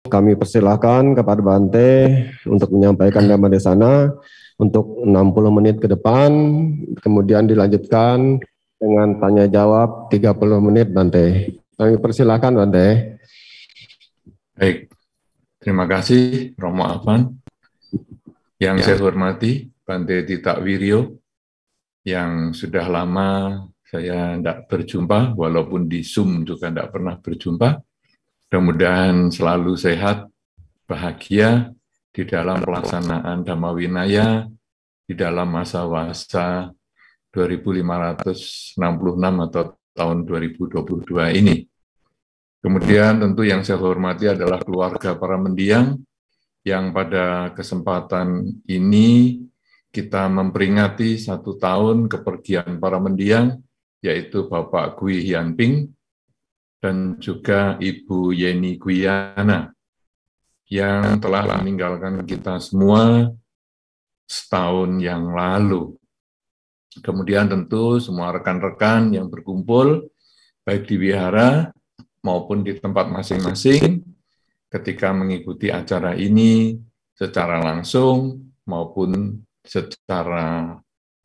kami persilahkan kepada Bante untuk menyampaikan Dhamma Desana untuk 60 menit ke depan, kemudian dilanjutkan dengan tanya jawab 30 menit Bante. Kami persilahkan Bante. Baik, terima kasih Romo Afan. Yang saya hormati Bante Tita Wiryo, yang sudah lama saya tidak berjumpa, walaupun di Zoom juga tidak pernah berjumpa. Mudah-mudahan selalu sehat, bahagia di dalam pelaksanaan Dhamma Winaya, di dalam masa-masa 2566 atau tahun 2022 ini. Kemudian tentu yang saya hormati adalah keluarga para mendiang, yang pada kesempatan ini kita memperingati 1 tahun kepergian para mendiang, yaitu Bapak Gui Hianping dan juga Ibu Yeni Guyana, yang telah meninggalkan kita semua setahun yang lalu. Kemudian tentu semua rekan-rekan yang berkumpul, baik di wihara maupun di tempat masing-masing, ketika mengikuti acara ini secara langsung maupun secara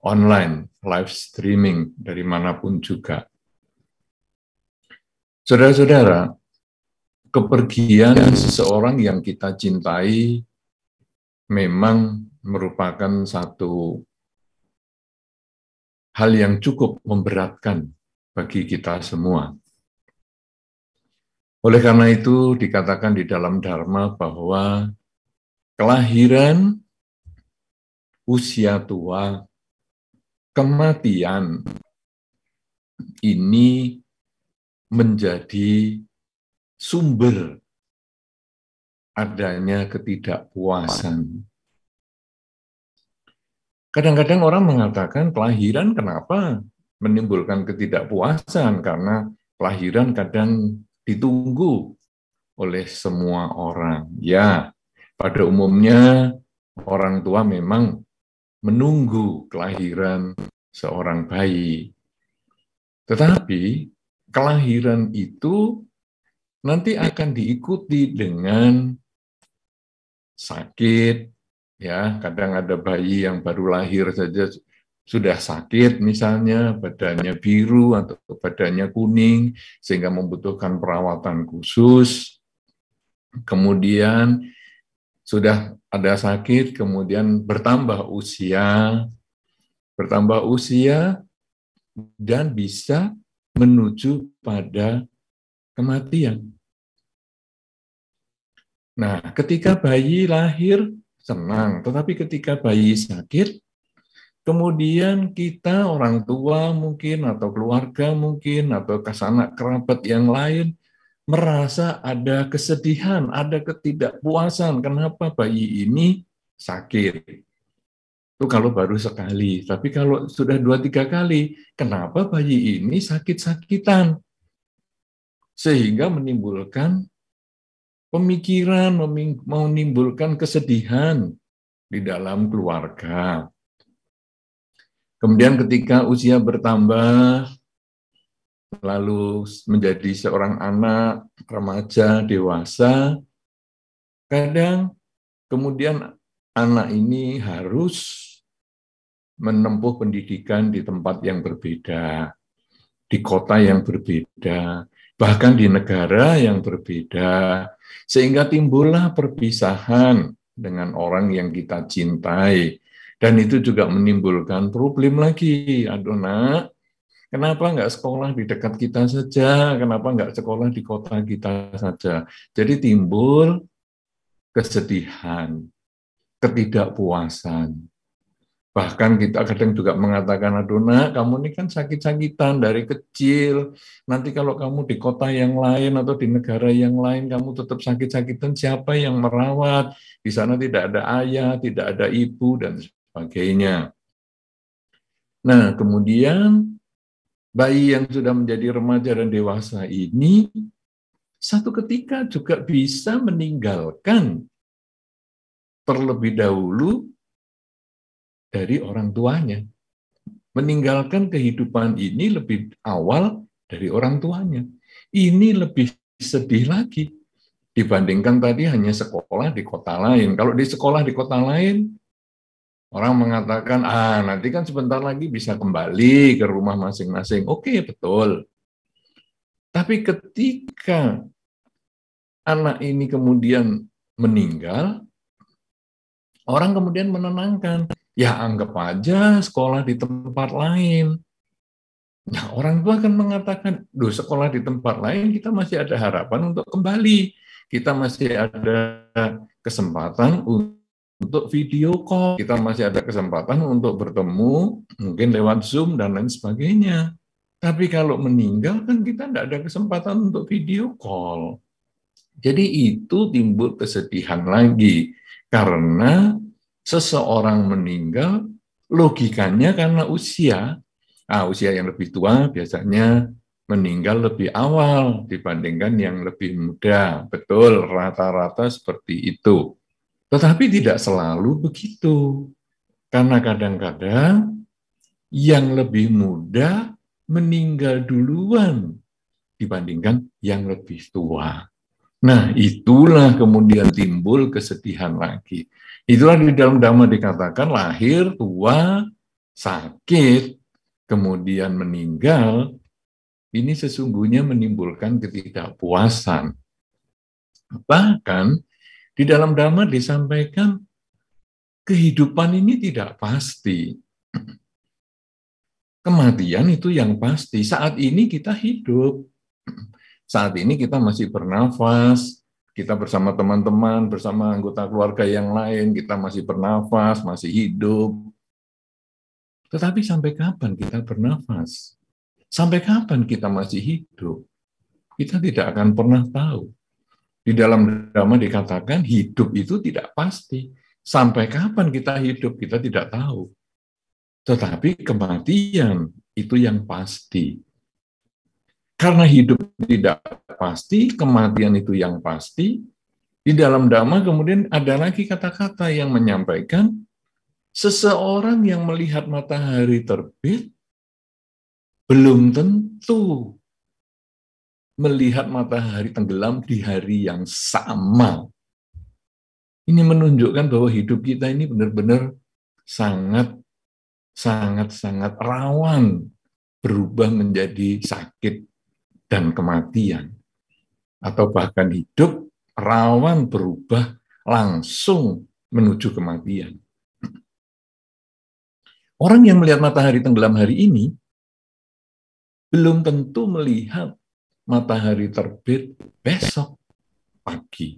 online, live streaming dari manapun juga. Saudara-saudara, kepergian seseorang yang kita cintai memang merupakan satu hal yang cukup memberatkan bagi kita semua. Oleh karena itu dikatakan di dalam Dharma bahwa kelahiran, usia tua, kematian ini menjadi sumber adanya ketidakpuasan. Kadang-kadang orang mengatakan kelahiran kenapa menimbulkan ketidakpuasan, karena kelahiran kadang ditunggu oleh semua orang. Ya, pada umumnya orang tua memang menunggu kelahiran seorang bayi. Tetapi kelahiran itu nanti akan diikuti dengan sakit, ya. Kadang ada bayi yang baru lahir saja sudah sakit, misalnya badannya biru atau badannya kuning, sehingga membutuhkan perawatan khusus. Kemudian sudah ada sakit, kemudian bertambah usia, dan bisa menuju pada kematian. Nah, ketika bayi lahir senang, tetapi ketika bayi sakit, kemudian kita orang tua mungkin atau keluarga mungkin atau sanak kerabat yang lain merasa ada kesedihan, ada ketidakpuasan. Kenapa bayi ini sakit? Itu kalau baru sekali, tapi kalau sudah 2-3 kali, kenapa bayi ini sakit-sakitan? Sehingga menimbulkan pemikiran, menimbulkan kesedihan di dalam keluarga. Kemudian ketika usia bertambah, lalu menjadi seorang anak, remaja, dewasa, kadang kemudian anak ini harus menempuh pendidikan di tempat yang berbeda, di kota yang berbeda, bahkan di negara yang berbeda, sehingga timbullah perpisahan dengan orang yang kita cintai. Dan itu juga menimbulkan problem lagi. Aduh nak, kenapa nggak sekolah di dekat kita saja? Kenapa nggak sekolah di kota kita saja? Jadi timbul kesedihan, ketidakpuasan. Bahkan kita kadang juga mengatakan, aduh nak, kamu ini kan sakit-sakitan dari kecil. Nanti kalau kamu di kota yang lain atau di negara yang lain, kamu tetap sakit-sakitan, siapa yang merawat? Di sana tidak ada ayah, tidak ada ibu, dan sebagainya. Nah, kemudian bayi yang sudah menjadi remaja dan dewasa ini, satu ketika juga bisa meninggalkan terlebih dahulu dari orang tuanya. Meninggalkan kehidupan ini lebih awal dari orang tuanya. Ini lebih sedih lagi. Dibandingkan tadi hanya sekolah di kota lain. Kalau di sekolah di kota lain, orang mengatakan, nanti kan sebentar lagi bisa kembali ke rumah masing-masing. Oke, betul. Tapi ketika anak ini kemudian meninggal, orang kemudian menenangkan. Ya anggap aja sekolah di tempat lain. Nah, orang tua akan mengatakan, sekolah di tempat lain kita masih ada harapan untuk kembali. Kita masih ada kesempatan untuk video call, kita masih ada kesempatan untuk bertemu, mungkin lewat Zoom dan lain sebagainya. Tapi kalau meninggal kan kita tidak ada kesempatan untuk video call. Jadi itu timbul kesedihan lagi, karena seseorang meninggal, logikanya karena usia yang lebih tua biasanya meninggal lebih awal dibandingkan yang lebih muda. Betul, rata-rata seperti itu. Tetapi tidak selalu begitu. Karena kadang-kadang yang lebih muda meninggal duluan dibandingkan yang lebih tua. Nah, itulah kemudian timbul kesedihan lagi. Itulah di dalam Dhamma dikatakan lahir, tua, sakit, kemudian meninggal, ini sesungguhnya menimbulkan ketidakpuasan. Bahkan di dalam Dhamma disampaikan kehidupan ini tidak pasti. Kematian itu yang pasti. Saat ini kita hidup. Saat ini kita masih bernafas, kita bersama teman-teman, bersama anggota keluarga yang lain, kita masih bernafas, masih hidup. Tetapi sampai kapan kita bernafas? Sampai kapan kita masih hidup? Kita tidak akan pernah tahu. Di dalam Dhamma dikatakan hidup itu tidak pasti. Sampai kapan kita hidup, kita tidak tahu. Tetapi kematian itu yang pasti. Karena hidup tidak pasti, kematian itu yang pasti, di dalam Dhamma kemudian ada lagi kata-kata yang menyampaikan seseorang yang melihat matahari terbit belum tentu melihat matahari tenggelam di hari yang sama. Ini menunjukkan bahwa hidup kita ini benar-benar sangat rawan berubah menjadi sakit dan kematian. Atau bahkan hidup rawan berubah langsung menuju kematian. Orang yang melihat matahari tenggelam hari ini belum tentu melihat matahari terbit besok pagi.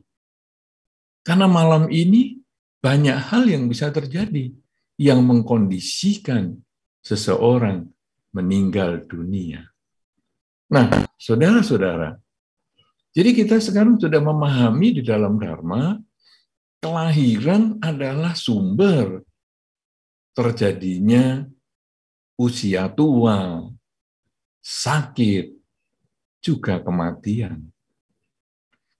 Karena malam ini banyak hal yang bisa terjadi yang mengkondisikan seseorang meninggal dunia. Nah, saudara-saudara, jadi kita sekarang sudah memahami di dalam Dharma, kelahiran adalah sumber terjadinya usia tua, sakit, juga kematian.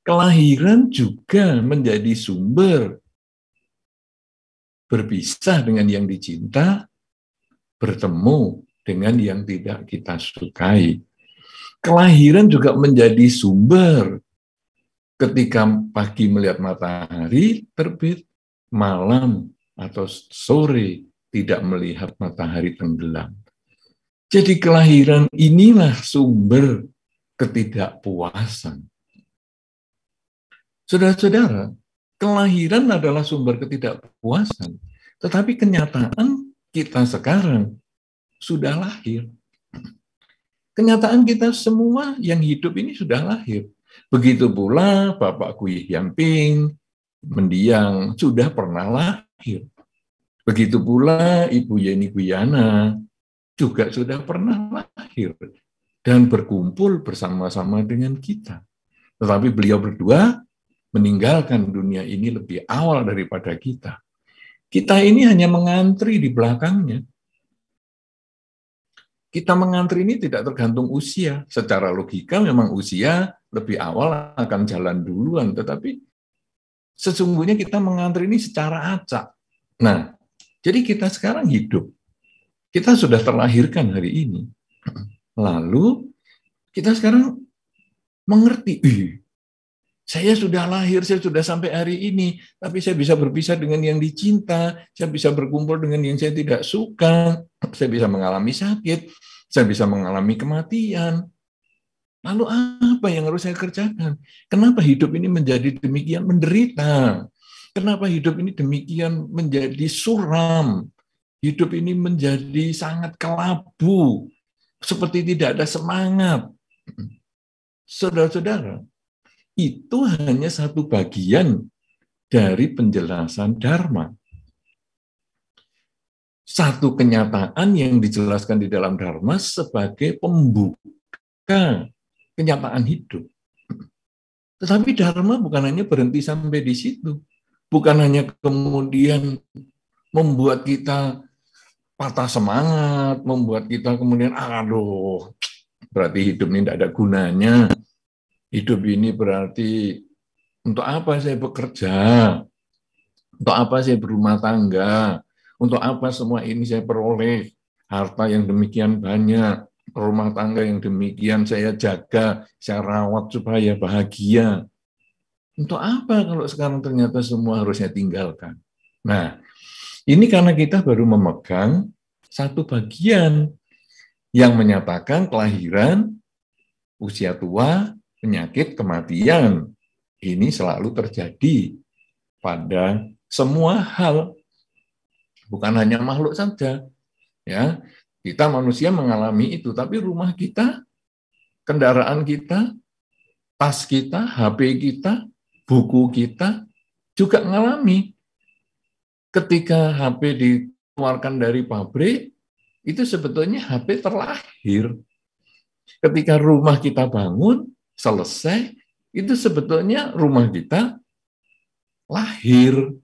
Kelahiran juga menjadi sumber berpisah dengan yang dicinta, bertemu dengan yang tidak kita sukai. Kelahiran juga menjadi sumber ketika pagi melihat matahari terbit, malam atau sore tidak melihat matahari tenggelam. Jadi kelahiran inilah sumber ketidakpuasan. Saudara-saudara, kelahiran adalah sumber ketidakpuasan, tetapi kenyataan kita sekarang sudah lahir. Kenyataan kita semua yang hidup ini sudah lahir. Begitu pula Bapak Kui Hian Ping, mendiang, sudah pernah lahir. Begitu pula Ibu Yeni Guyana, juga sudah pernah lahir. Dan berkumpul bersama-sama dengan kita. Tetapi beliau berdua meninggalkan dunia ini lebih awal daripada kita. Kita ini hanya mengantri di belakangnya. Kita mengantri ini tidak tergantung usia. Secara logika memang usia lebih awal akan jalan duluan, tetapi sesungguhnya kita mengantri ini secara acak. Nah, jadi kita sekarang hidup. Kita sudah terlahirkan hari ini. Lalu kita sekarang mengerti, Saya sudah lahir, saya sudah sampai hari ini, tapi saya bisa berpisah dengan yang dicinta, saya bisa berkumpul dengan yang saya tidak suka, saya bisa mengalami sakit, saya bisa mengalami kematian. Lalu apa yang harus saya kerjakan? Kenapa hidup ini menjadi demikian menderita? Kenapa hidup ini demikian menjadi suram? Hidup ini menjadi sangat kelabu, seperti tidak ada semangat. Saudara-saudara, itu hanya satu bagian dari penjelasan Dharma. Satu kenyataan yang dijelaskan di dalam Dharma sebagai pembuka kenyataan hidup. Tetapi Dharma bukan hanya berhenti sampai di situ. Bukan hanya kemudian membuat kita patah semangat, membuat kita kemudian, aduh, berarti hidup ini tidak ada gunanya. Hidup ini berarti untuk apa saya bekerja? Untuk apa saya berumah tangga? Untuk apa semua ini saya peroleh? Harta yang demikian banyak, rumah tangga yang demikian saya jaga, saya rawat supaya bahagia. Untuk apa kalau sekarang ternyata semua harus saya tinggalkan? Nah, ini karena kita baru memegang satu bagian yang menyatakan kelahiran, usia tua, penyakit, kematian. Ini selalu terjadi pada semua hal, bukan hanya makhluk saja. Ya, kita manusia mengalami itu, tapi rumah kita, kendaraan kita, tas kita, HP kita, buku kita juga mengalami. Ketika HP dikeluarkan dari pabrik, itu sebetulnya HP terlahir. Ketika rumah kita bangun, selesai, itu sebetulnya rumah kita lahir.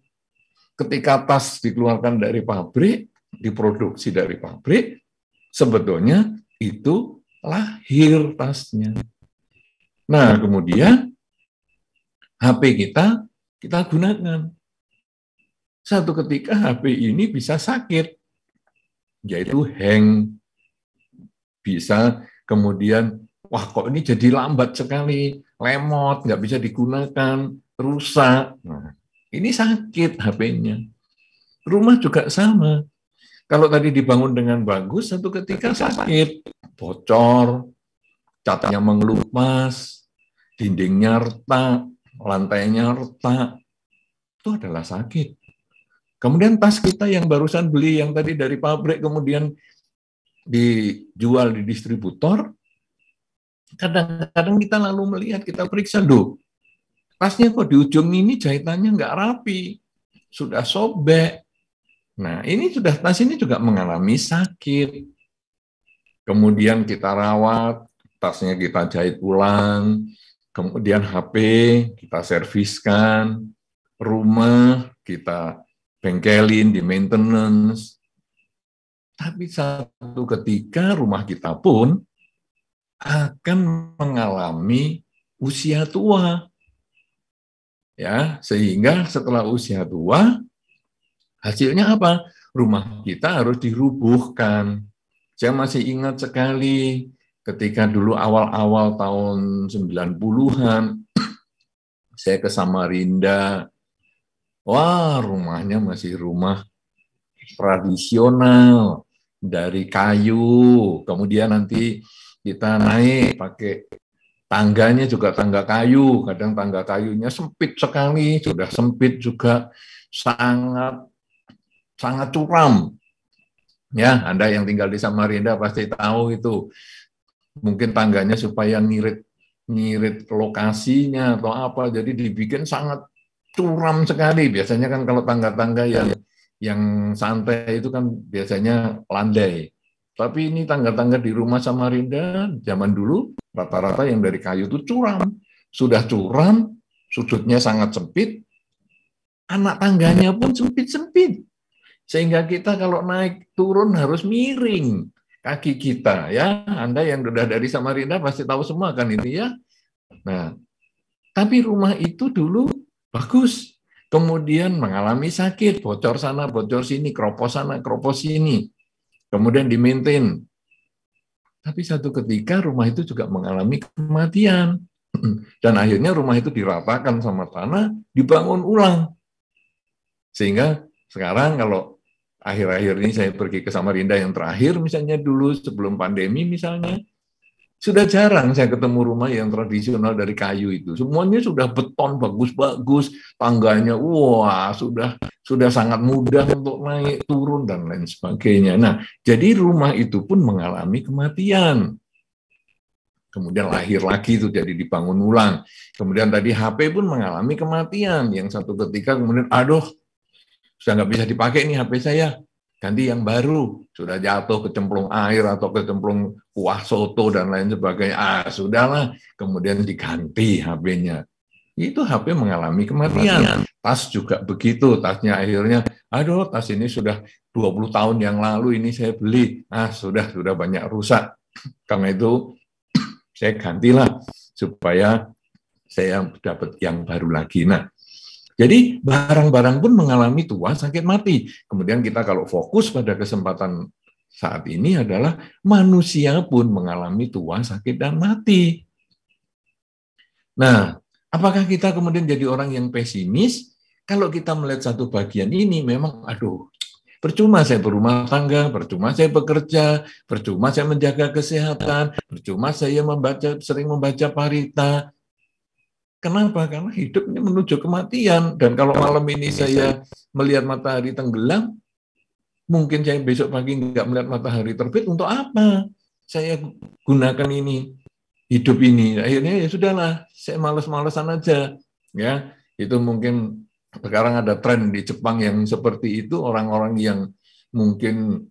Ketika tas dikeluarkan dari pabrik, diproduksi dari pabrik, sebetulnya itu lahir tasnya. Nah, kemudian HP kita gunakan. Satu ketika HP ini bisa sakit, yaitu hang, bisa kemudian, wah kok ini jadi lambat sekali, lemot, nggak bisa digunakan, rusak. Nah, ini sakit HP-nya. Rumah juga sama. Kalau tadi dibangun dengan bagus, satu ketika sakit, bocor, catnya mengelupas, dindingnya retak, lantainya retak, itu adalah sakit. Kemudian tas kita yang barusan beli, yang tadi dari pabrik, kemudian dijual di distributor, kadang-kadang kita lalu melihat, kita periksa, loh, tasnya kok di ujung ini jahitannya nggak rapi, sudah sobek. Nah, tas ini juga mengalami sakit. Kemudian kita rawat, tasnya kita jahit ulang, kemudian HP kita serviskan, rumah kita bengkelin, di maintenance. Tapi satu ketika rumah kita pun akan mengalami usia tua. Ya, sehingga setelah usia tua, hasilnya apa? Rumah kita harus dirubuhkan. Saya masih ingat sekali ketika dulu awal-awal tahun 90-an, saya ke Samarinda. Wah, rumahnya masih rumah tradisional dari kayu. Kemudian nanti kita naik pakai tangganya juga tangga kayu. Kadang tangga kayunya sempit sekali, sudah sempit juga sangat curam. Ya, Anda yang tinggal di Samarinda pasti tahu itu. Mungkin tangganya supaya ngirit lokasinya atau apa, jadi dibikin sangat curam sekali. Biasanya kan kalau tangga-tangga yang santai itu kan biasanya landai. Tapi ini tangga-tangga di rumah Samarinda zaman dulu rata-rata yang dari kayu itu curam. Sudah curam, sudutnya sangat sempit, anak tangganya pun sempit-sempit. Sehingga kita kalau naik turun harus miring kaki kita, ya. Anda yang sudah dari Samarinda pasti tahu semua kan ini, ya. Nah, tapi rumah itu dulu bagus. Kemudian mengalami sakit, bocor sana, bocor sini, keropos sana, keropos sini. Kemudian di-maintain. Tapi satu ketika rumah itu juga mengalami kematian. Dan akhirnya rumah itu diratakan sama tanah, dibangun ulang. Sehingga sekarang kalau akhir-akhir ini saya pergi ke Samarinda yang terakhir, misalnya dulu sebelum pandemi misalnya, sudah jarang saya ketemu rumah yang tradisional dari kayu itu. Semuanya sudah beton bagus-bagus, tangganya wah sudah sangat mudah untuk naik turun dan lain sebagainya. Nah, jadi rumah itu pun mengalami kematian. Kemudian lahir lagi itu jadi dibangun ulang. Kemudian tadi HP pun mengalami kematian. Yang satu ketika kemudian aduh sudah nggak bisa dipakai nih HP saya. Ganti yang baru, sudah jatuh kecemplung air atau kecemplung kuah soto dan lain sebagainya. Sudahlah, kemudian diganti HP-nya. Itu HP mengalami kematian. Tas juga begitu, tasnya akhirnya, aduh tas ini sudah 20 tahun yang lalu ini saya beli. Sudah banyak rusak. Karena itu saya gantilah supaya saya dapat yang baru lagi. Nah, jadi barang-barang pun mengalami tua, sakit, mati. Kemudian kita kalau fokus pada kesempatan saat ini adalah manusia pun mengalami tua, sakit, dan mati. Nah, apakah kita kemudian jadi orang yang pesimis? Kalau kita melihat satu bagian ini memang, percuma saya berumah tangga, percuma saya bekerja, percuma saya menjaga kesehatan, percuma saya sering membaca parita. Kenapa? Karena hidup ini menuju kematian. Dan kalau malam ini saya melihat matahari tenggelam, mungkin saya besok pagi nggak melihat matahari terbit, untuk apa saya gunakan ini, hidup ini? Akhirnya ya sudahlah, saya males-malesan aja. Ya, itu mungkin sekarang ada tren di Jepang yang seperti itu, orang-orang yang mungkin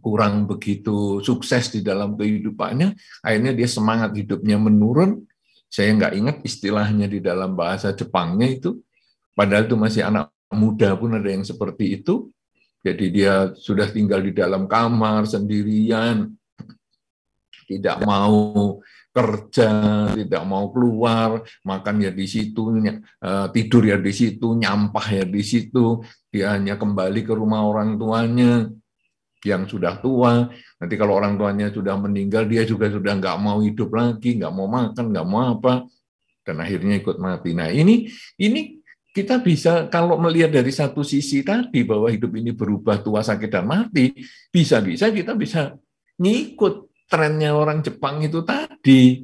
kurang begitu sukses di dalam kehidupannya, akhirnya dia semangat hidupnya menurun. Saya nggak ingat istilahnya di dalam bahasa Jepangnya itu, padahal itu masih anak muda pun ada yang seperti itu. Jadi dia sudah tinggal di dalam kamar sendirian, tidak mau kerja, tidak mau keluar, makan ya di situ, tidur ya di situ, nyampah ya di situ. Dia hanya kembali ke rumah orang tuanya yang sudah tua. Nanti kalau orang tuanya sudah meninggal, dia juga sudah nggak mau hidup lagi, nggak mau makan, nggak mau apa, dan akhirnya ikut mati. Nah, ini kita bisa, kalau melihat dari satu sisi tadi, bahwa hidup ini berubah, tua, sakit, dan mati, bisa-bisa kita bisa ngikut trennya orang Jepang itu tadi.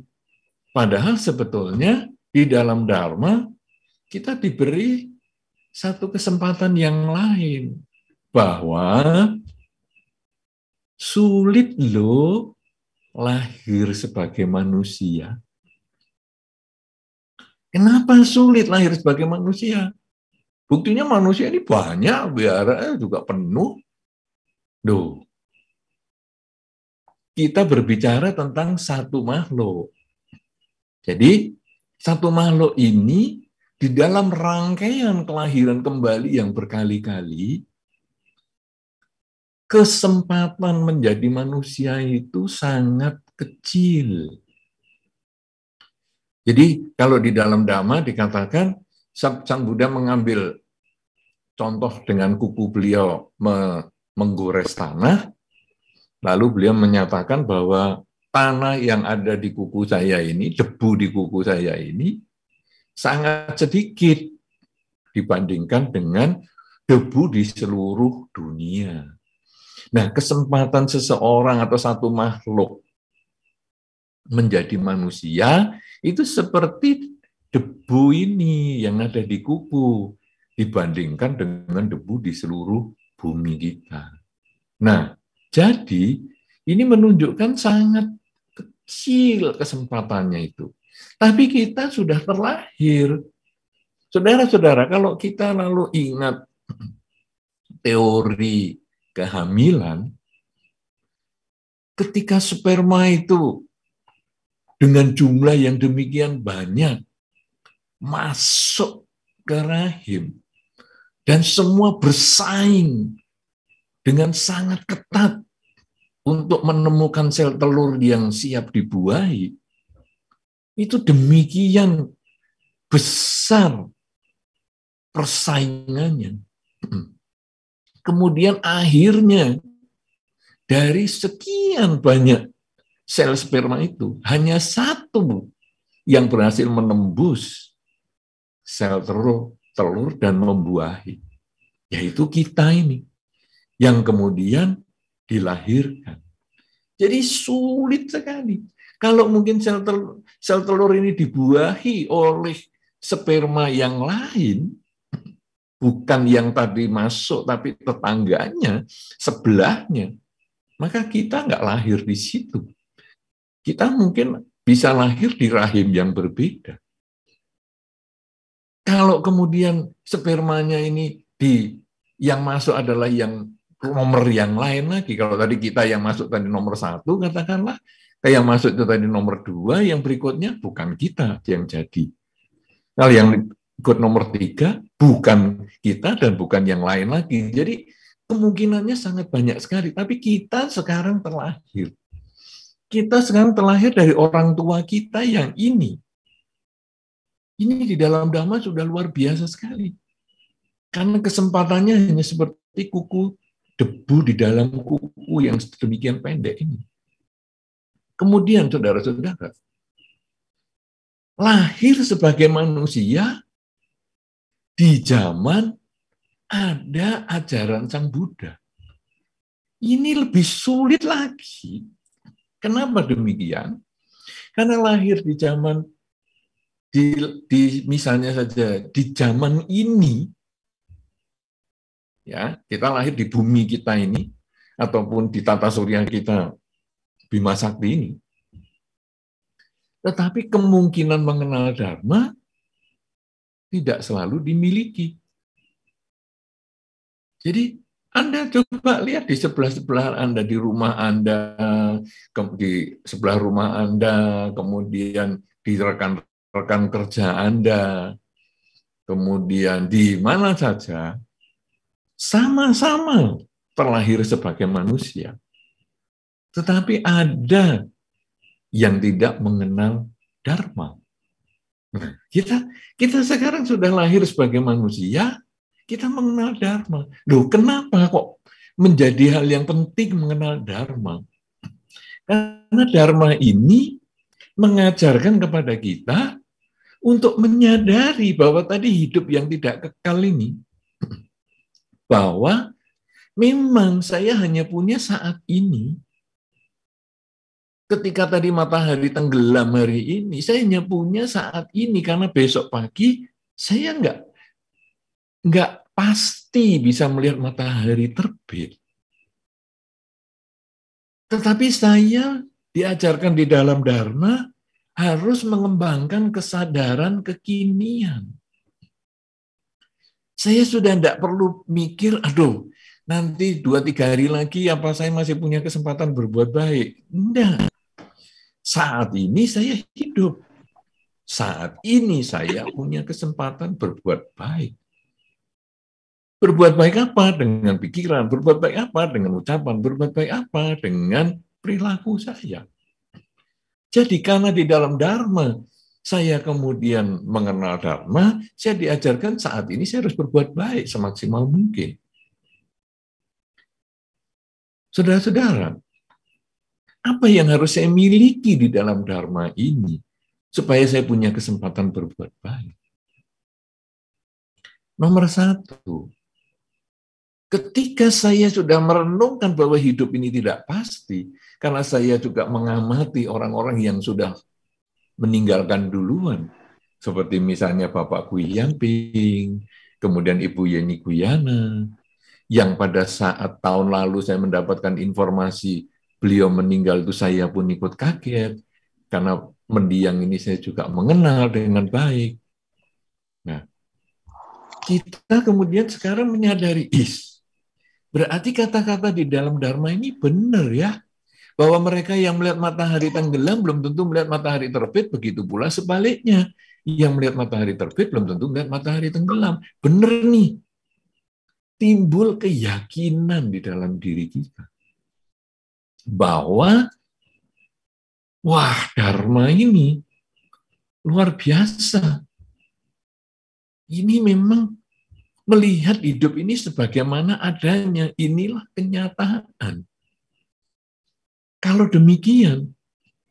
Padahal sebetulnya di dalam Dharma, kita diberi satu kesempatan yang lain, bahwa sulit loh lahir sebagai manusia. Kenapa sulit lahir sebagai manusia? Buktinya manusia ini banyak, biara juga penuh. Duh. Kita berbicara tentang satu makhluk. Jadi, satu makhluk ini di dalam rangkaian kelahiran kembali yang berkali-kali, kesempatan menjadi manusia itu sangat kecil. Jadi kalau di dalam Dhamma dikatakan Sang Buddha mengambil contoh dengan kuku beliau menggores tanah, lalu beliau menyatakan bahwa tanah yang ada di kuku saya ini, debu di kuku saya ini sangat sedikit dibandingkan dengan debu di seluruh dunia. Nah, kesempatan seseorang atau satu makhluk menjadi manusia itu seperti debu ini yang ada di kuku dibandingkan dengan debu di seluruh bumi kita. Nah, jadi ini menunjukkan sangat kecil kesempatannya itu. Tapi kita sudah terlahir. Saudara-saudara, kalau kita lalu ingat teori kehamilan, ketika sperma itu dengan jumlah yang demikian banyak masuk ke rahim dan semua bersaing dengan sangat ketat untuk menemukan sel telur yang siap dibuahi, itu demikian besar persaingannya. Kemudian akhirnya dari sekian banyak sel sperma itu hanya satu yang berhasil menembus sel telur dan membuahi. Yaitu kita ini, yang kemudian dilahirkan. Jadi sulit sekali. Kalau mungkin sel telur ini dibuahi oleh sperma yang lain, bukan yang tadi masuk, tapi tetangganya, sebelahnya, maka kita nggak lahir di situ. Kita mungkin bisa lahir di rahim yang berbeda. Kalau kemudian spermanya ini yang masuk adalah yang nomor yang lain lagi. Kalau tadi kita yang masuk tadi nomor 1, katakanlah, yang masuk itu tadi nomor 2, yang berikutnya bukan kita yang jadi. Kalau yang ikut nomor 3, bukan kita dan bukan yang lain lagi. Jadi kemungkinannya sangat banyak sekali. Tapi kita sekarang terlahir. Kita sekarang terlahir dari orang tua kita yang ini. Ini di dalam Dhamma sudah luar biasa sekali. Karena kesempatannya hanya seperti kuku debu di dalam kuku yang sedemikian pendek ini. Kemudian saudara-saudara, lahir sebagai manusia di zaman ada ajaran Sang Buddha. Ini lebih sulit lagi. Kenapa demikian? Karena lahir di zaman, misalnya saja di zaman ini, ya kita lahir di bumi kita ini, ataupun di tata surya kita, Bima Sakti ini. Tetapi kemungkinan mengenal Dharma tidak selalu dimiliki. Jadi Anda coba lihat di sebelah-sebelah Anda, di rumah Anda, di sebelah rumah Anda, kemudian di rekan-rekan kerja Anda, kemudian di mana saja, sama-sama terlahir sebagai manusia. Tetapi ada yang tidak mengenal Dharma. Nah, kita sekarang sudah lahir sebagai manusia, kita mengenal Dharma. Loh, kenapa kok menjadi hal yang penting mengenal Dharma? Karena Dharma ini mengajarkan kepada kita untuk menyadari bahwa tadi hidup yang tidak kekal ini, bahwa memang saya hanya punya saat ini. Ketika tadi matahari tenggelam hari ini, saya hanya punya saat ini karena besok pagi saya nggak pasti bisa melihat matahari terbit. Tetapi saya diajarkan di dalam Dharma harus mengembangkan kesadaran kekinian. Saya sudah tidak perlu mikir, aduh, nanti 2-3 hari lagi apa saya masih punya kesempatan berbuat baik. Enggak. Saat ini saya hidup. Saat ini saya punya kesempatan berbuat baik. Berbuat baik apa? Dengan pikiran. Berbuat baik apa? Dengan ucapan. Berbuat baik apa? Dengan perilaku saya. Jadi karena di dalam Dharma, saya kemudian mengenal Dharma, saya diajarkan saat ini saya harus berbuat baik semaksimal mungkin. Saudara-saudara, apa yang harus saya miliki di dalam Dharma ini supaya saya punya kesempatan berbuat baik? Nomor 1, ketika saya sudah merenungkan bahwa hidup ini tidak pasti, karena saya juga mengamati orang-orang yang sudah meninggalkan duluan, seperti misalnya Bapak Gui Yamping, kemudian Ibu Yeni Guyana, yang pada saat tahun lalu saya mendapatkan informasi beliau meninggal itu saya pun ikut kaget, karena mendiang ini saya juga mengenal dengan baik. Nah, kita kemudian sekarang menyadari, berarti kata-kata di dalam Dharma ini benar ya, bahwa mereka yang melihat matahari tenggelam belum tentu melihat matahari terbit, begitu pula sebaliknya. Yang melihat matahari terbit belum tentu melihat matahari tenggelam. Benar nih, timbul keyakinan di dalam diri kita. Bahwa, wah, Dharma ini luar biasa. Ini memang melihat hidup ini sebagaimana adanya, inilah kenyataan. Kalau demikian,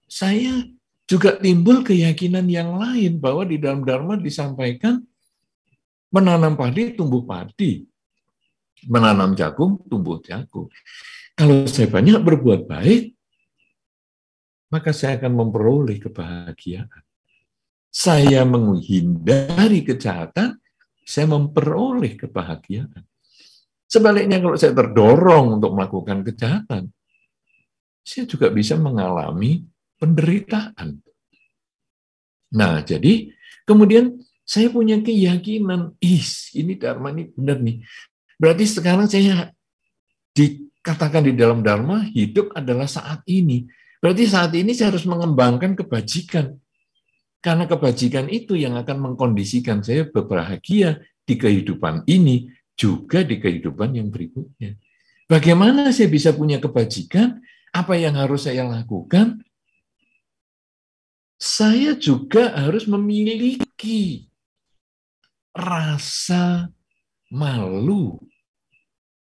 saya juga timbul keyakinan yang lain bahwa di dalam Dharma disampaikan menanam padi tumbuh padi, menanam jagung tumbuh jagung. Kalau saya banyak berbuat baik, maka saya akan memperoleh kebahagiaan. Saya menghindari kejahatan, saya memperoleh kebahagiaan. Sebaliknya kalau saya terdorong untuk melakukan kejahatan, saya juga bisa mengalami penderitaan. Nah, jadi kemudian saya punya keyakinan, ini Dharma ini benar nih. Berarti sekarang saya dikatakan di dalam Dharma, hidup adalah saat ini. Berarti saat ini saya harus mengembangkan kebajikan. Karena kebajikan itu yang akan mengkondisikan saya berbahagia di kehidupan ini, juga di kehidupan yang berikutnya. Bagaimana saya bisa punya kebajikan? Apa yang harus saya lakukan? Saya juga harus memiliki rasa malu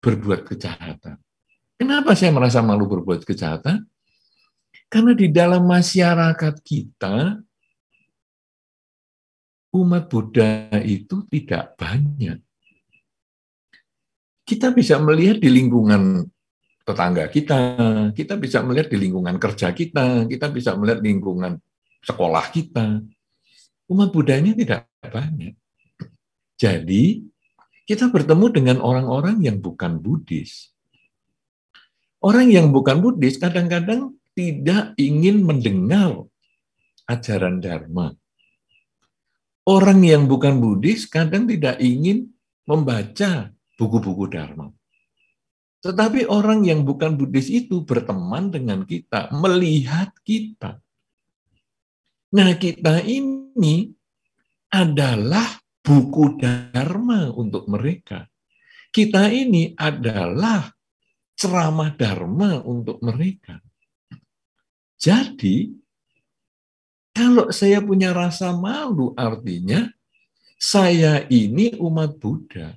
berbuat kejahatan. Kenapa saya merasa malu berbuat kejahatan? Karena di dalam masyarakat kita, umat Buddha itu tidak banyak. Kita bisa melihat di lingkungan tetangga kita bisa melihat di lingkungan kerja kita bisa melihat lingkungan sekolah kita. Umat Buddha ini tidak banyak. Jadi, kita bertemu dengan orang-orang yang bukan Buddhis. Orang yang bukan Buddhis kadang-kadang tidak ingin mendengar ajaran Dharma. Orang yang bukan Buddhis kadang tidak ingin membaca buku-buku Dharma. Tetapi orang yang bukan Buddhis itu berteman dengan kita, melihat kita. Nah, kita ini adalah buku Dharma untuk mereka. Kita ini adalah ceramah Dharma untuk mereka. Jadi, kalau saya punya rasa malu, artinya saya ini umat Buddha.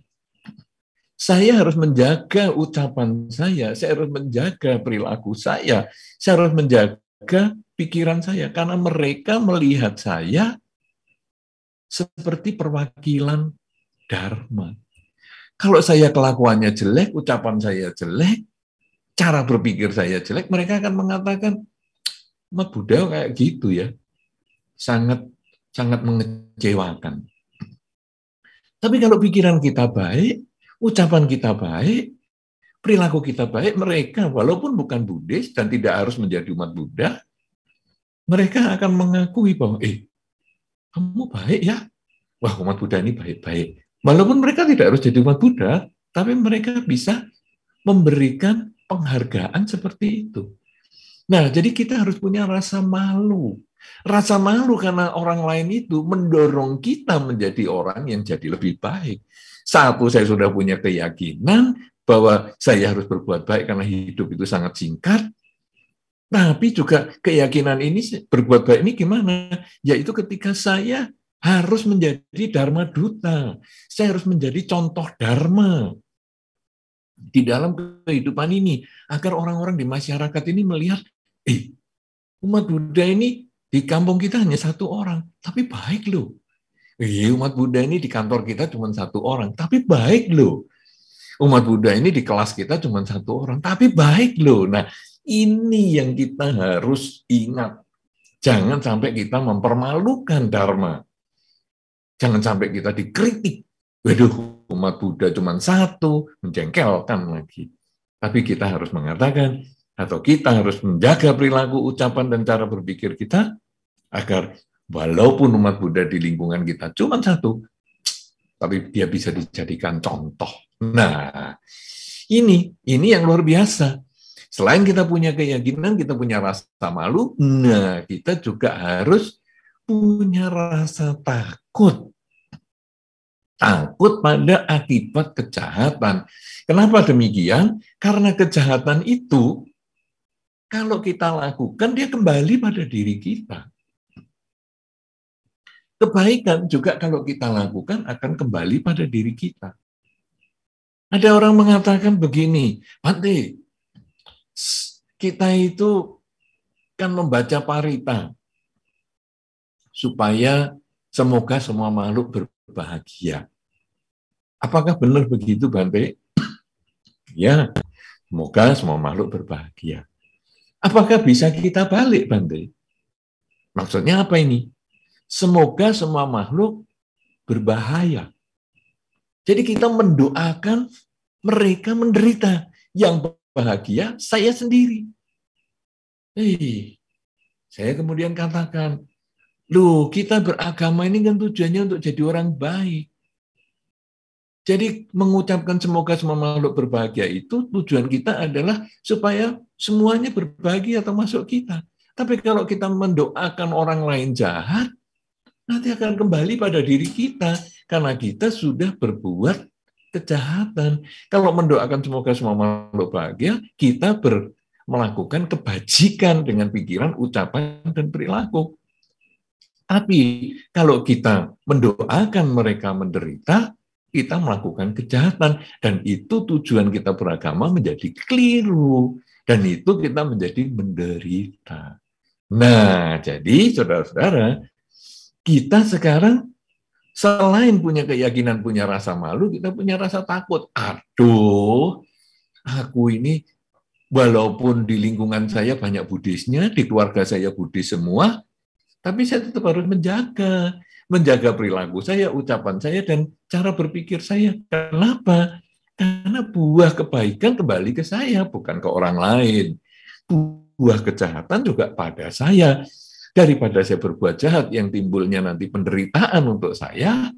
Saya harus menjaga ucapan saya harus menjaga perilaku saya harus menjaga pikiran saya, karena mereka melihat saya seperti perwakilan Dharma. Kalau saya kelakuannya jelek, ucapan saya jelek, cara berpikir saya jelek, mereka akan mengatakan, umat Buddha kayak gitu ya. Sangat mengecewakan. Tapi kalau pikiran kita baik, ucapan kita baik, perilaku kita baik, mereka walaupun bukan Buddhis dan tidak harus menjadi umat Buddha, mereka akan mengakui bahwa, kamu baik ya. Wah, umat Buddha ini baik-baik. Walaupun mereka tidak harus jadi umat Buddha, tapi mereka bisa memberikan penghargaan seperti itu. Nah, jadi kita harus punya rasa malu. Rasa malu karena orang lain itu mendorong kita menjadi orang yang jadi lebih baik. Satu, saya sudah punya keyakinan bahwa saya harus berbuat baik karena hidup itu sangat singkat. Tapi juga keyakinan ini, berbuat baik ini gimana? Yaitu ketika saya harus menjadi Dharma Duta. Saya harus menjadi contoh Dharma di dalam kehidupan ini. Agar orang-orang di masyarakat ini melihat, umat Buddha ini di kampung kita hanya satu orang, tapi baik loh. Umat Buddha ini di kantor kita cuma satu orang, tapi baik loh. Umat Buddha ini di kelas kita cuma satu orang, tapi baik loh. Nah, ini yang kita harus ingat. Jangan sampai kita mempermalukan Dharma. Jangan sampai kita dikritik. Waduh, umat Buddha cuma satu, menjengkelkan lagi. Tapi kita harus mengatakan, atau kita harus menjaga perilaku, ucapan, dan cara berpikir kita, agar walaupun umat Buddha di lingkungan kita cuma satu, tapi dia bisa dijadikan contoh. Nah, ini yang luar biasa. Selain kita punya keyakinan, kita punya rasa malu, nah kita juga harus punya rasa takut. Takut pada akibat kejahatan. Kenapa demikian? Karena kejahatan itu, kalau kita lakukan, dia kembali pada diri kita. Kebaikan juga kalau kita lakukan akan kembali pada diri kita. Ada orang mengatakan begini, Bante, kita itu kan membaca parita. supaya semoga semua makhluk berbahagia. Apakah benar begitu, Bante? Ya, semoga semua makhluk berbahagia. Apakah bisa kita balik, Bante? Maksudnya apa ini? Semoga semua makhluk berbahaya. Jadi kita mendoakan mereka menderita. Yang bahagia saya sendiri. Saya kemudian katakan, loh, kita beragama ini kan tujuannya untuk jadi orang baik. Jadi mengucapkan semoga semua makhluk berbahagia itu tujuan kita adalah supaya semuanya berbahagia termasuk kita. Tapi kalau kita mendoakan orang lain jahat, nanti akan kembali pada diri kita karena kita sudah berbuat kejahatan. Kalau mendoakan semoga semua makhluk bahagia, kita melakukan kebajikan dengan pikiran, ucapan, dan perilaku. Tapi kalau kita mendoakan mereka menderita, kita melakukan kejahatan. Dan itu tujuan kita beragama menjadi keliru. Dan itu kita menjadi menderita. Nah, jadi saudara-saudara, kita sekarang selain punya keyakinan, punya rasa malu, kita punya rasa takut. Aduh, aku ini walaupun di lingkungan saya banyak Buddhisnya, di keluarga saya Buddhis semua, tapi saya tetap harus menjaga perilaku saya, ucapan saya, dan cara berpikir saya. Kenapa? Karena buah kebaikan kembali ke saya, bukan ke orang lain. Buah kejahatan juga pada saya. Daripada saya berbuat jahat yang timbulnya nanti penderitaan untuk saya,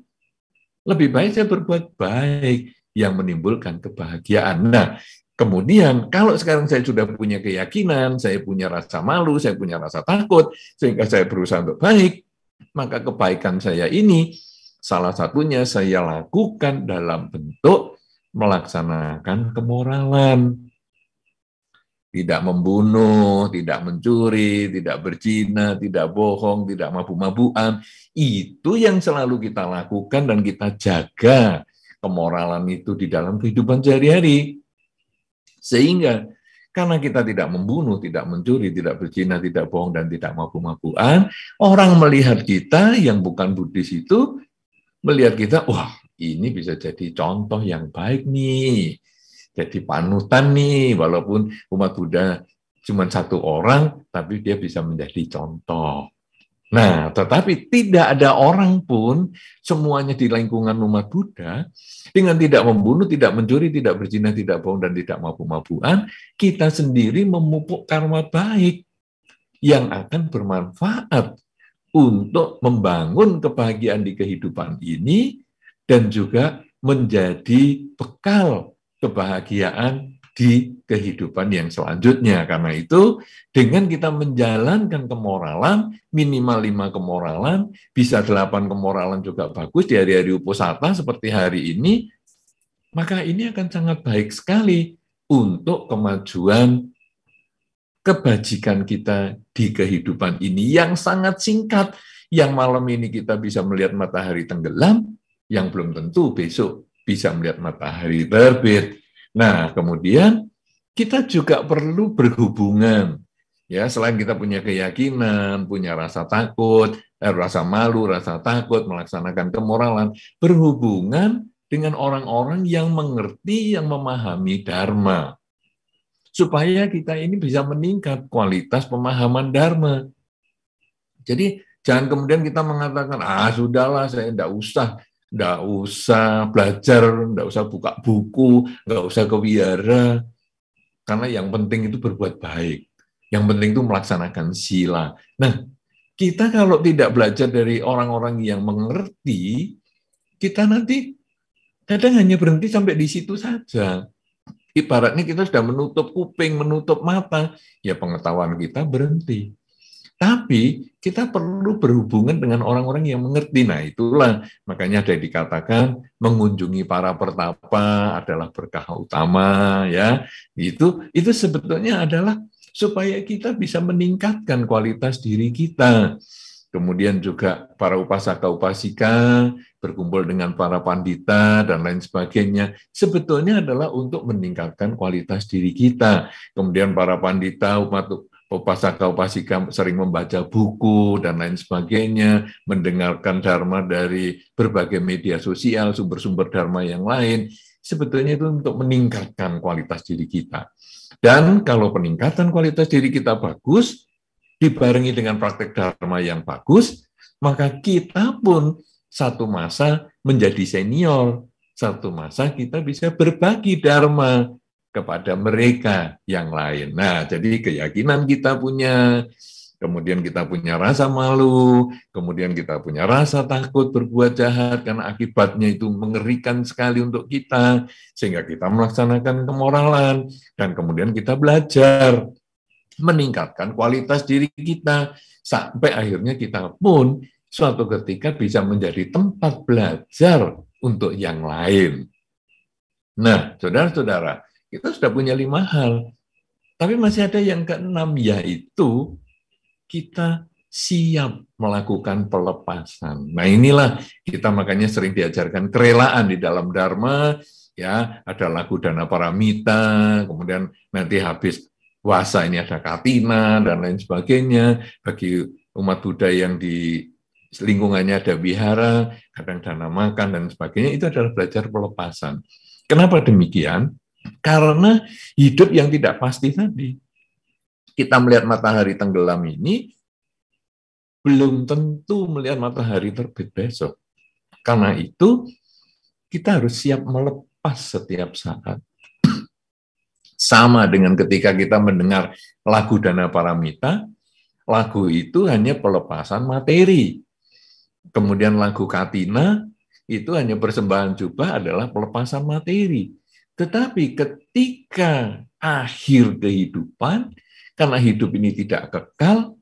lebih baik saya berbuat baik yang menimbulkan kebahagiaan. Nah, kemudian kalau sekarang saya sudah punya keyakinan, saya punya rasa malu, saya punya rasa takut, sehingga saya berusaha untuk baik, maka kebaikan saya ini salah satunya saya lakukan dalam bentuk melaksanakan kemoralan. Tidak membunuh, tidak mencuri, tidak berzina, tidak bohong, tidak mabuk-mabukan. Itu yang selalu kita lakukan dan kita jaga kemoralan itu di dalam kehidupan sehari-hari. Sehingga karena kita tidak membunuh, tidak mencuri, tidak berzina, tidak bohong, dan tidak mabuk-mabukan, orang melihat kita yang bukan Buddhis itu, melihat kita, wah ini bisa jadi contoh yang baik nih. Jadi panutan nih, walaupun umat Buddha cuma satu orang, tapi dia bisa menjadi contoh. Nah, tetapi tidak ada orang pun, semuanya di lingkungan umat Buddha, dengan tidak membunuh, tidak mencuri, tidak berzina, tidak bohong, dan tidak mabuk-mabukan, kita sendiri memupuk karma baik yang akan bermanfaat untuk membangun kebahagiaan di kehidupan ini, dan juga menjadi bekal kebahagiaan di kehidupan yang selanjutnya. Karena itu, dengan kita menjalankan kemoralan, minimal 5 kemoralan, bisa 8 kemoralan juga bagus di hari-hari uposatha seperti hari ini, maka ini akan sangat baik sekali untuk kemajuan kebajikan kita di kehidupan ini yang sangat singkat. Yang malam ini kita bisa melihat matahari tenggelam, yang belum tentu besok bisa melihat matahari terbit. Nah, kemudian kita juga perlu berhubungan. Ya, selain kita punya keyakinan, punya rasa takut, rasa malu, rasa takut, melaksanakan kemoralan, berhubungan dengan orang-orang yang mengerti, yang memahami Dharma. Supaya kita ini bisa meningkat kualitas pemahaman Dharma. Jadi, jangan kemudian kita mengatakan, sudahlah, saya enggak usah belajar, enggak usah buka buku, enggak usah ke wihara, karena yang penting itu berbuat baik. Yang penting itu melaksanakan sila. Nah, kita kalau tidak belajar dari orang-orang yang mengerti, kita nanti kadang hanya berhenti sampai di situ saja. Ibaratnya kita sudah menutup kuping, menutup mata, ya pengetahuan kita berhenti. Tapi kita perlu berhubungan dengan orang-orang yang mengerti. Nah, itulah makanya ada dikatakan mengunjungi para pertapa adalah berkah utama, ya. Itu sebetulnya adalah supaya kita bisa meningkatkan kualitas diri kita. Kemudian juga para upasaka-upasika berkumpul dengan para pandita dan lain sebagainya. Sebetulnya adalah untuk meningkatkan kualitas diri kita. Kemudian para pandita, umat upasaka-upasika sering membaca buku dan lain sebagainya, mendengarkan dharma dari berbagai media sosial, sumber-sumber dharma yang lain, sebetulnya itu untuk meningkatkan kualitas diri kita. Dan kalau peningkatan kualitas diri kita bagus, dibarengi dengan praktek dharma yang bagus, maka kita pun satu masa menjadi senior, satu masa kita bisa berbagi dharma kepada mereka yang lain. Nah, jadi keyakinan kita punya, kemudian kita punya rasa malu, kemudian kita punya rasa takut berbuat jahat, karena akibatnya itu mengerikan sekali untuk kita, sehingga kita melaksanakan kemoralan, dan kemudian kita belajar meningkatkan kualitas diri kita, sampai akhirnya kita pun suatu ketika bisa menjadi tempat belajar untuk yang lain. Nah, saudara-saudara, kita sudah punya 5 hal, tapi masih ada yang keenam, yaitu kita siap melakukan pelepasan. Nah, inilah kita makanya sering diajarkan kerelaan di dalam Dharma, ya, ada lagu Dana Paramita, kemudian nanti habis puasa ini ada Katina, dan lain sebagainya. Bagi umat Buddha yang di lingkungannya ada wihara, kadang dana makan, dan sebagainya, itu adalah belajar pelepasan. Kenapa demikian? Karena hidup yang tidak pasti tadi. Kita melihat matahari tenggelam ini, belum tentu melihat matahari terbit besok. Karena itu, kita harus siap melepas setiap saat. Sama dengan ketika kita mendengar lagu Dana Paramita, lagu itu hanya pelepasan materi. Kemudian lagu Katina, itu hanya persembahan jubah adalah pelepasan materi. Tetapi ketika akhir kehidupan, karena hidup ini tidak kekal,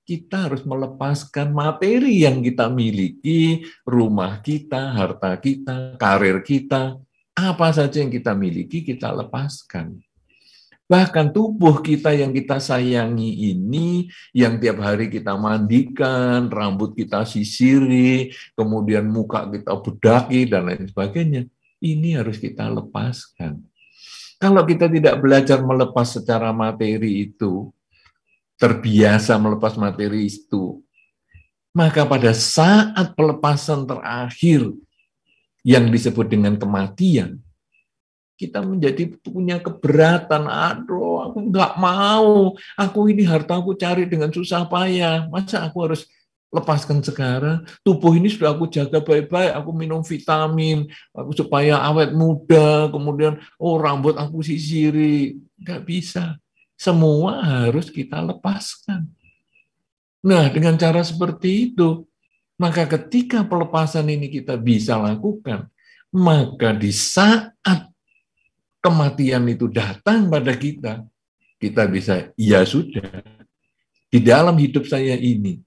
kita harus melepaskan materi yang kita miliki, rumah kita, harta kita, karir kita, apa saja yang kita miliki, kita lepaskan. Bahkan tubuh kita yang kita sayangi ini, yang tiap hari kita mandikan, rambut kita sisiri, kemudian muka kita bedaki, dan lain sebagainya, ini harus kita lepaskan. Kalau kita tidak belajar melepas secara materi itu, terbiasa melepas materi itu, maka pada saat pelepasan terakhir yang disebut dengan kematian, kita menjadi punya keberatan. Aduh, aku nggak mau, aku ini harta aku cari dengan susah payah, masa aku harus lepaskan sekarang? Tubuh ini sudah aku jaga baik-baik, aku minum vitamin, aku supaya awet muda, kemudian rambut aku sisiri. Nggak bisa. Semua harus kita lepaskan. Nah, dengan cara seperti itu, maka ketika pelepasan ini kita bisa lakukan, maka di saat kematian itu datang pada kita, kita bisa, ya sudah, di dalam hidup saya ini,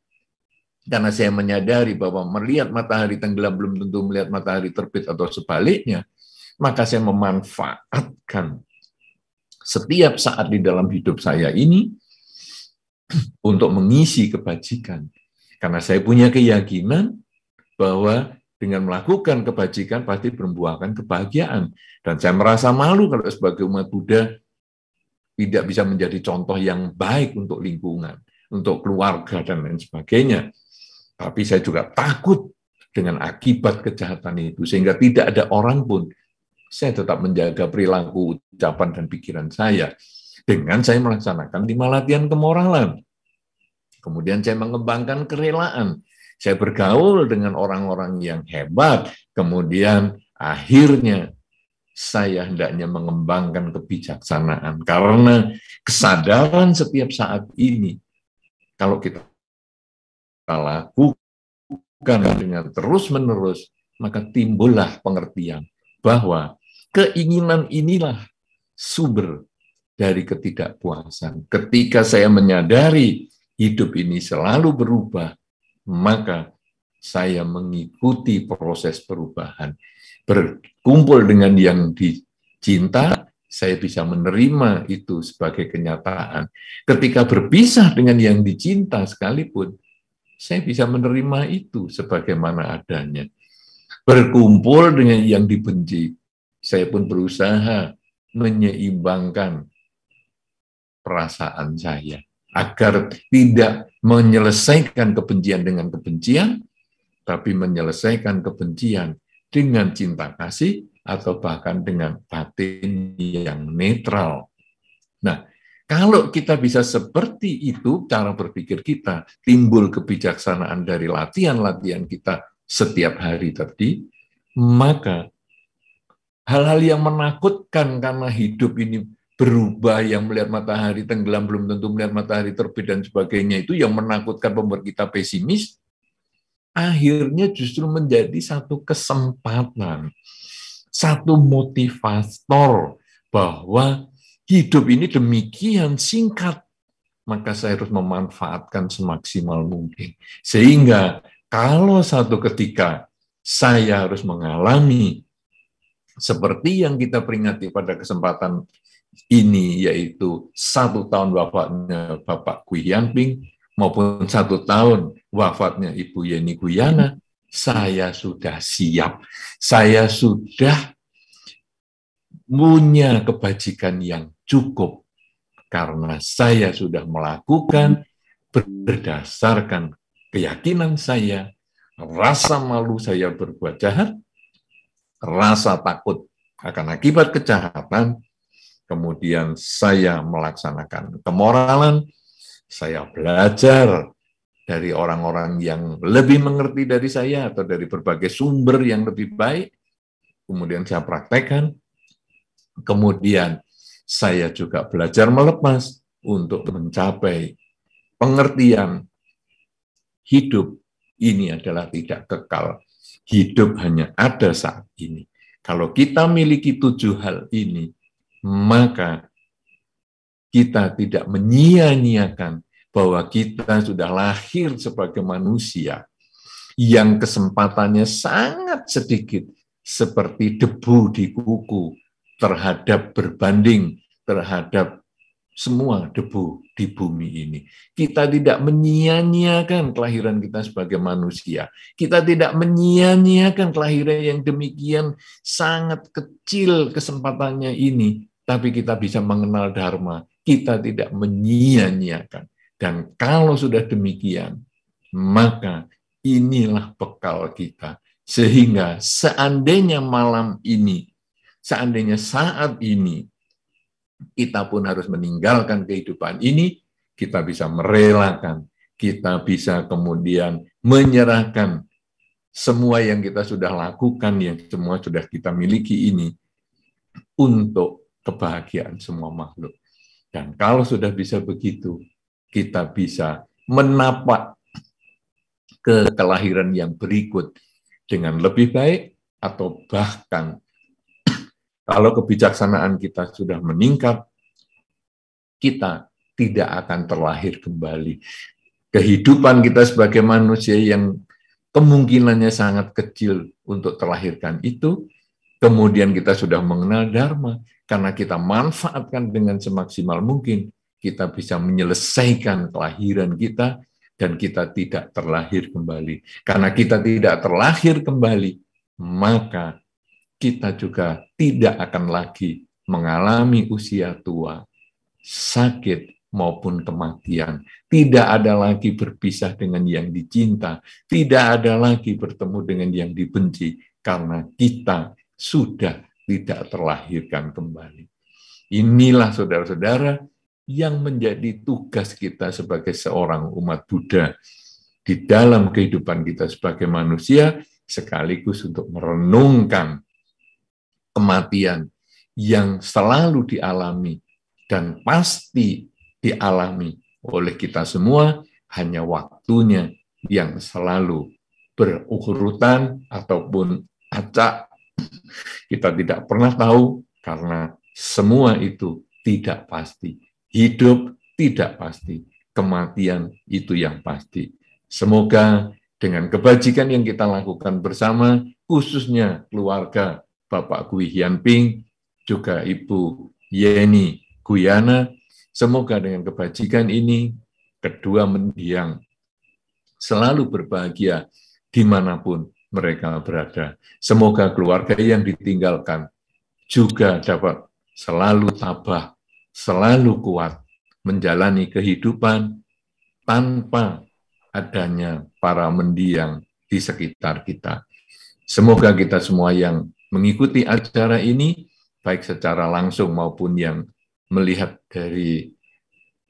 karena saya menyadari bahwa melihat matahari tenggelam belum tentu melihat matahari terbit atau sebaliknya, maka saya memanfaatkan setiap saat di dalam hidup saya ini untuk mengisi kebajikan. Karena saya punya keyakinan bahwa dengan melakukan kebajikan pasti membuahkan kebahagiaan. Dan saya merasa malu kalau sebagai umat Buddha tidak bisa menjadi contoh yang baik untuk lingkungan, untuk keluarga, dan lain sebagainya. Tapi saya juga takut dengan akibat kejahatan itu, sehingga tidak ada orang pun. Saya tetap menjaga perilaku, ucapan, dan pikiran saya dengan saya melaksanakan 5 latihan kemoralan. Kemudian saya mengembangkan kerelaan. Saya bergaul dengan orang-orang yang hebat. Kemudian akhirnya saya hendaknya mengembangkan kebijaksanaan. Karena kesadaran setiap saat ini, kalau kita lakukan dengan terus-menerus, maka timbullah pengertian bahwa keinginan inilah sumber dari ketidakpuasan. Ketika saya menyadari hidup ini selalu berubah, maka saya mengikuti proses perubahan. Berkumpul dengan yang dicinta, saya bisa menerima itu sebagai kenyataan. Ketika berpisah dengan yang dicinta sekalipun, saya bisa menerima itu sebagaimana adanya. Berkumpul dengan yang dibenci, saya pun berusaha menyeimbangkan perasaan saya. agar tidak menyelesaikan kebencian dengan kebencian, tapi menyelesaikan kebencian dengan cinta kasih atau bahkan dengan batin yang netral. Nah, kalau kita bisa seperti itu, cara berpikir kita, timbul kebijaksanaan dari latihan-latihan kita setiap hari tadi, maka hal-hal yang menakutkan karena hidup ini berubah, yang melihat matahari tenggelam belum tentu melihat matahari terbit dan sebagainya, itu yang menakutkan, membuat kita pesimis, akhirnya justru menjadi satu kesempatan, satu motivator bahwa hidup ini demikian singkat, maka saya harus memanfaatkan semaksimal mungkin. Sehingga kalau satu ketika saya harus mengalami seperti yang kita peringati pada kesempatan ini, yaitu 1 tahun wafatnya Bapak Gui Hianping, maupun 1 tahun wafatnya Ibu Yeni Guyana, saya sudah siap. Saya sudah punya kebajikan yang cukup, karena saya sudah melakukan berdasarkan keyakinan saya, rasa malu saya berbuat jahat, rasa takut akan akibat kejahatan, kemudian saya melaksanakan kemoralan, saya belajar dari orang-orang yang lebih mengerti dari saya atau dari berbagai sumber yang lebih baik, kemudian saya praktekkan, kemudian saya juga belajar melepas untuk mencapai pengertian hidup ini adalah tidak kekal. Hidup hanya ada saat ini. Kalau kita miliki 7 hal ini, maka kita tidak menyia-nyiakan bahwa kita sudah lahir sebagai manusia yang kesempatannya sangat sedikit, seperti debu di kuku terhadap berbanding terhadap semua debu di bumi ini. Kita tidak menyia-nyiakan kelahiran kita sebagai manusia. Kita tidak menyia-nyiakan kelahiran yang demikian sangat kecil kesempatannya ini, tapi kita bisa mengenal Dharma. Kita tidak menyia-nyiakan. Dan kalau sudah demikian, maka inilah bekal kita. Sehingga seandainya malam ini, seandainya saat ini, kita pun harus meninggalkan kehidupan ini, kita bisa merelakan, kita bisa kemudian menyerahkan semua yang kita sudah lakukan, yang semua sudah kita miliki ini, untuk kebahagiaan semua makhluk. Dan kalau sudah bisa begitu, kita bisa menapak ke kelahiran yang berikut dengan lebih baik, atau bahkan kalau kebijaksanaan kita sudah meningkat, kita tidak akan terlahir kembali. Kehidupan kita sebagai manusia yang kemungkinannya sangat kecil untuk terlahirkan itu, kemudian kita sudah mengenal Dharma, karena kita manfaatkan dengan semaksimal mungkin, kita bisa menyelesaikan kelahiran kita, dan kita tidak terlahir kembali. Karena kita tidak terlahir kembali, maka kita juga tidak akan lagi mengalami usia tua, sakit, maupun kematian. Tidak ada lagi berpisah dengan yang dicinta, tidak ada lagi bertemu dengan yang dibenci, karena kita sudah tidak terlahirkan kembali. Inilah saudara-saudara yang menjadi tugas kita sebagai seorang umat Buddha di dalam kehidupan kita sebagai manusia, sekaligus untuk merenungkan kematian yang selalu dialami dan pasti dialami oleh kita semua, hanya waktunya yang selalu berurutan ataupun acak. Kita tidak pernah tahu, karena semua itu tidak pasti. Hidup tidak pasti, kematian itu yang pasti. Semoga dengan kebajikan yang kita lakukan bersama, khususnya keluarga Bapak Gui Hianping, juga Ibu Yeni Guyana, semoga dengan kebajikan ini, kedua mendiang selalu berbahagia dimanapun mereka berada. Semoga keluarga yang ditinggalkan juga dapat selalu tabah, selalu kuat, menjalani kehidupan tanpa adanya para mendiang di sekitar kita. Semoga kita semua yang mengikuti acara ini, baik secara langsung maupun yang melihat dari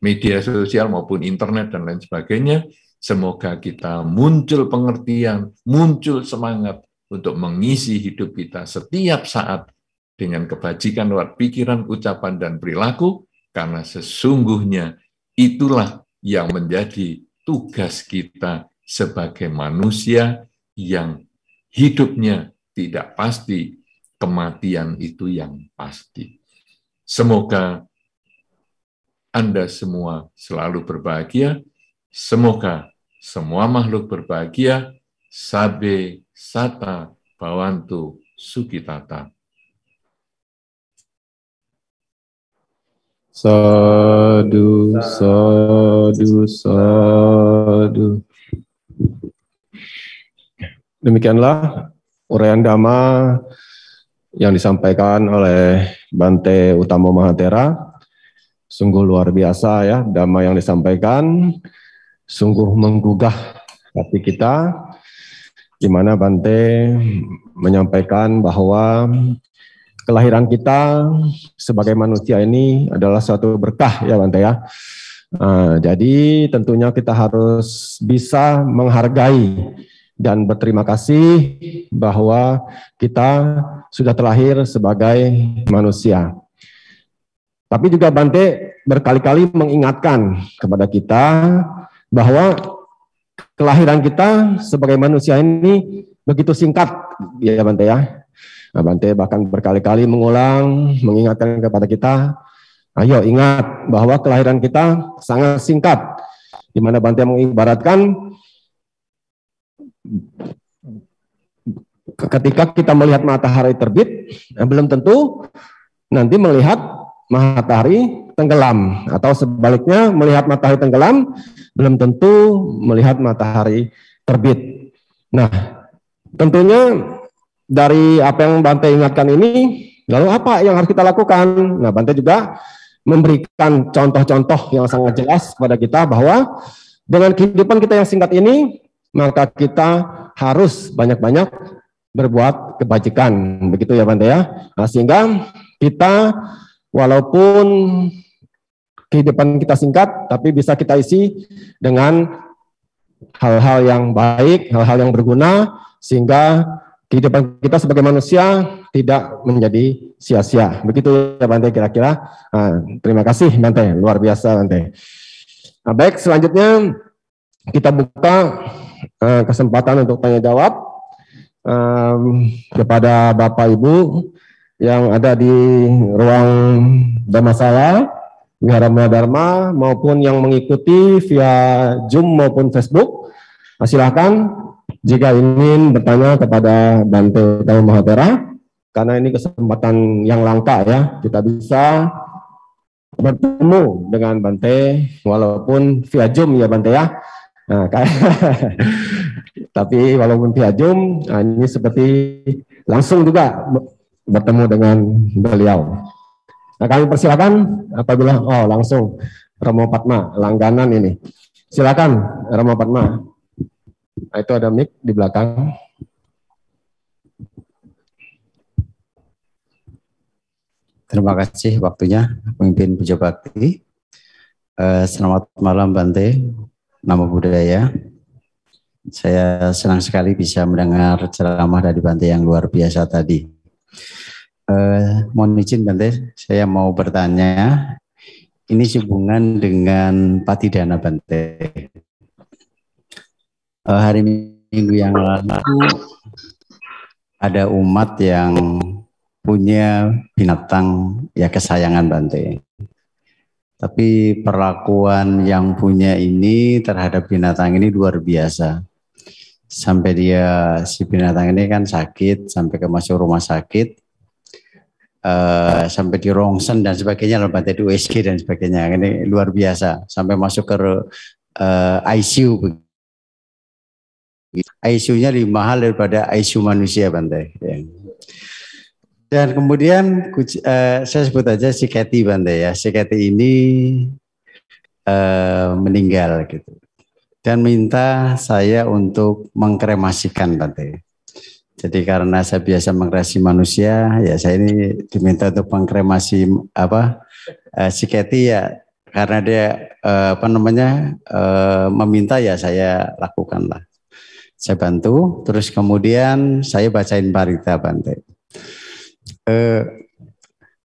media sosial maupun internet dan lain sebagainya, semoga kita muncul pengertian, muncul semangat untuk mengisi hidup kita setiap saat dengan kebajikan lewat pikiran, ucapan, dan perilaku, karena sesungguhnya itulah yang menjadi tugas kita sebagai manusia yang hidupnya tidak pasti, kematian itu yang pasti. Semoga Anda semua selalu berbahagia, semoga semua makhluk berbahagia, Sabe Sata Bhawantu Sukitata. Sadu, sadu, sadu. Demikianlah uraian Dhamma yang disampaikan oleh Bante Utamo Mahatera. Sungguh luar biasa ya, Dhamma yang disampaikan, sungguh menggugah hati kita, di mana Bante menyampaikan bahwa kelahiran kita sebagai manusia ini adalah suatu berkah ya Bante ya. Jadi tentunya kita harus bisa menghargai dan berterima kasih bahwa kita sudah terlahir sebagai manusia. Tapi juga Bante berkali-kali mengingatkan kepada kita bahwa kelahiran kita sebagai manusia ini begitu singkat ya Bante ya. Nah, Bante bahkan berkali-kali mengulang, mengingatkan kepada kita, ayo ingat bahwa kelahiran kita sangat singkat, di mana Bante mengibaratkan ketika kita melihat matahari terbit, belum tentu nanti melihat matahari tenggelam, atau sebaliknya melihat matahari tenggelam belum tentu melihat matahari terbit. Nah, tentunya dari apa yang Bante ingatkan ini, lalu apa yang harus kita lakukan? Nah, Bante juga memberikan contoh-contoh yang sangat jelas kepada kita bahwa dengan kehidupan kita yang singkat ini, maka kita harus banyak-banyak berbuat kebajikan, begitu ya Bante ya. Nah, sehingga kita walaupun kehidupan kita singkat, tapi bisa kita isi dengan hal-hal yang baik, hal-hal yang berguna, sehingga kehidupan kita sebagai manusia tidak menjadi sia-sia. Begitu ya Bante kira-kira. Terima kasih Bante, luar biasa Bante. Nah, baik, selanjutnya kita buka kesempatan untuk tanya jawab kepada Bapak Ibu yang ada di ruang Dhammasala, Wihara Dharma, maupun yang mengikuti via Zoom maupun Facebook. Silakan jika ingin bertanya kepada Bante Utamo Mahatera, karena ini kesempatan yang langka ya, kita bisa bertemu dengan Bante walaupun via Zoom ya Bante ya. Nah, tapi walaupun via Zoom, ini seperti langsung juga bertemu dengan beliau. Nah, kami persilakan apabila langsung Romo Padma langganan ini. Silakan Romo Padma. Nah, itu ada mic di belakang. Terima kasih waktunya pemimpin Puja Bakti. Selamat malam Bante, Namo Buddhaya. Saya senang sekali bisa mendengar ceramah dari Bante yang luar biasa tadi. Mohon izin Bante, saya mau bertanya, ini sehubungan dengan Patidana Bante. Hari Minggu yang lalu ada umat yang punya binatang ya kesayangan Bante. Tapi perlakuan yang punya ini terhadap binatang ini luar biasa. Sampai si binatang ini kan sakit, sampai ke masuk rumah sakit. Sampai di rongsen dan sebagainya, Bante di USG dan sebagainya, ini luar biasa, sampai masuk ke ICU. ICU-nya lebih mahal daripada ICU manusia Bante. Dan kemudian saya sebut aja si Kathy Bante ya, si Kathy ini meninggal gitu. Dan minta saya untuk mengkremasikan Bante. Jadi karena saya biasa mengkremasi manusia, ya saya ini diminta untuk mengkremasi si Keti ya, karena dia meminta ya saya lakukanlah. Saya bantu, terus kemudian saya bacain parita Bante.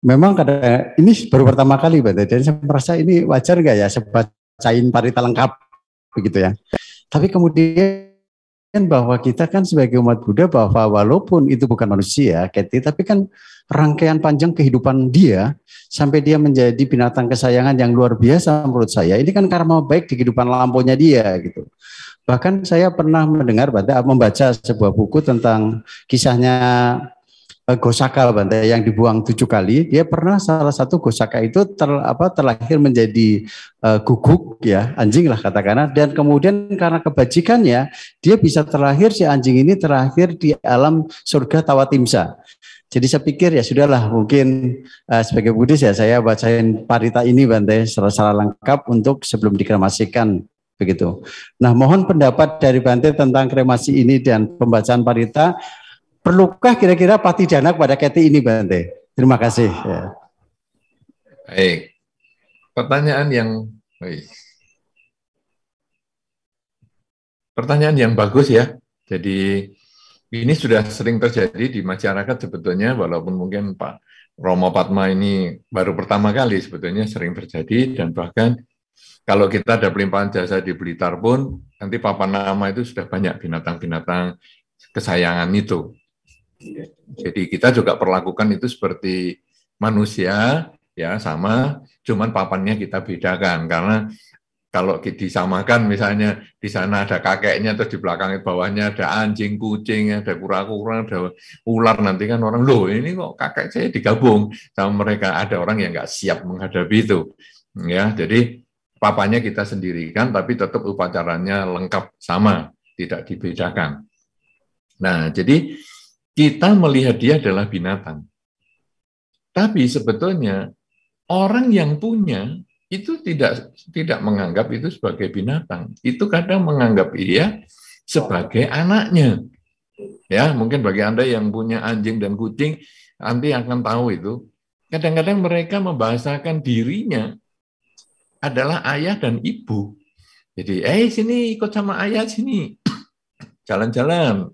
Memang kadang ini baru pertama kali Bante, dan saya merasa ini wajar nggak ya saya bacain parita lengkap begitu ya. Tapi kemudian bahwa kita kan sebagai umat Buddha bahwa walaupun itu bukan manusia, Keti, tapi kan rangkaian panjang kehidupan dia sampai dia menjadi binatang kesayangan yang luar biasa menurut saya. Ini kan karma baik di kehidupan lampaunya dia gitu. Bahkan saya pernah mendengar membaca sebuah buku tentang kisahnya Gosaka Bante yang dibuang 7 kali. Dia pernah salah satu Gosaka itu terlahir menjadi guguk ya, anjing lah katakanlah, dan kemudian karena kebajikannya dia bisa terlahir, si anjing ini terlahir di alam surga Tawatimsa. Jadi saya pikir ya sudahlah, mungkin sebagai Buddhis ya saya bacain parita ini Bante secara lengkap untuk sebelum dikremasikan begitu. Nah, mohon pendapat dari Bante tentang kremasi ini dan pembacaan parita. Perlukah kira-kira patidana kepada Keti ini Bante? Terima kasih. Ya. Baik, pertanyaan yang bagus ya. Jadi ini sudah sering terjadi di masyarakat sebetulnya, walaupun mungkin Pak Romo Padma ini baru pertama kali, sebetulnya sering terjadi, dan bahkan kalau kita ada pelimpahan jasa di Blitar pun, nanti papan nama itu sudah banyak binatang-binatang kesayangan itu. Jadi kita juga perlakukan itu seperti manusia, ya sama, cuman papannya kita bedakan, karena kalau disamakan misalnya di sana ada kakeknya, terus di belakang bawahnya ada anjing, kucing, ada kura-kura, ada ular, nanti kan orang, loh ini kok kakek saya digabung sama mereka, ada orang yang nggak siap menghadapi itu, ya. Jadi papanya kita sendirikan, tapi tetap upacaranya lengkap sama, tidak dibedakan. Nah, jadi kita melihat dia adalah binatang. Tapi sebetulnya orang yang punya itu tidak menganggap itu sebagai binatang. Itu kadang menganggap dia sebagai anaknya. Ya, mungkin bagi Anda yang punya anjing dan kucing, nanti akan tahu itu. Kadang-kadang mereka membahasakan dirinya adalah ayah dan ibu. Jadi, sini ikut sama ayah sini. Jalan-jalan.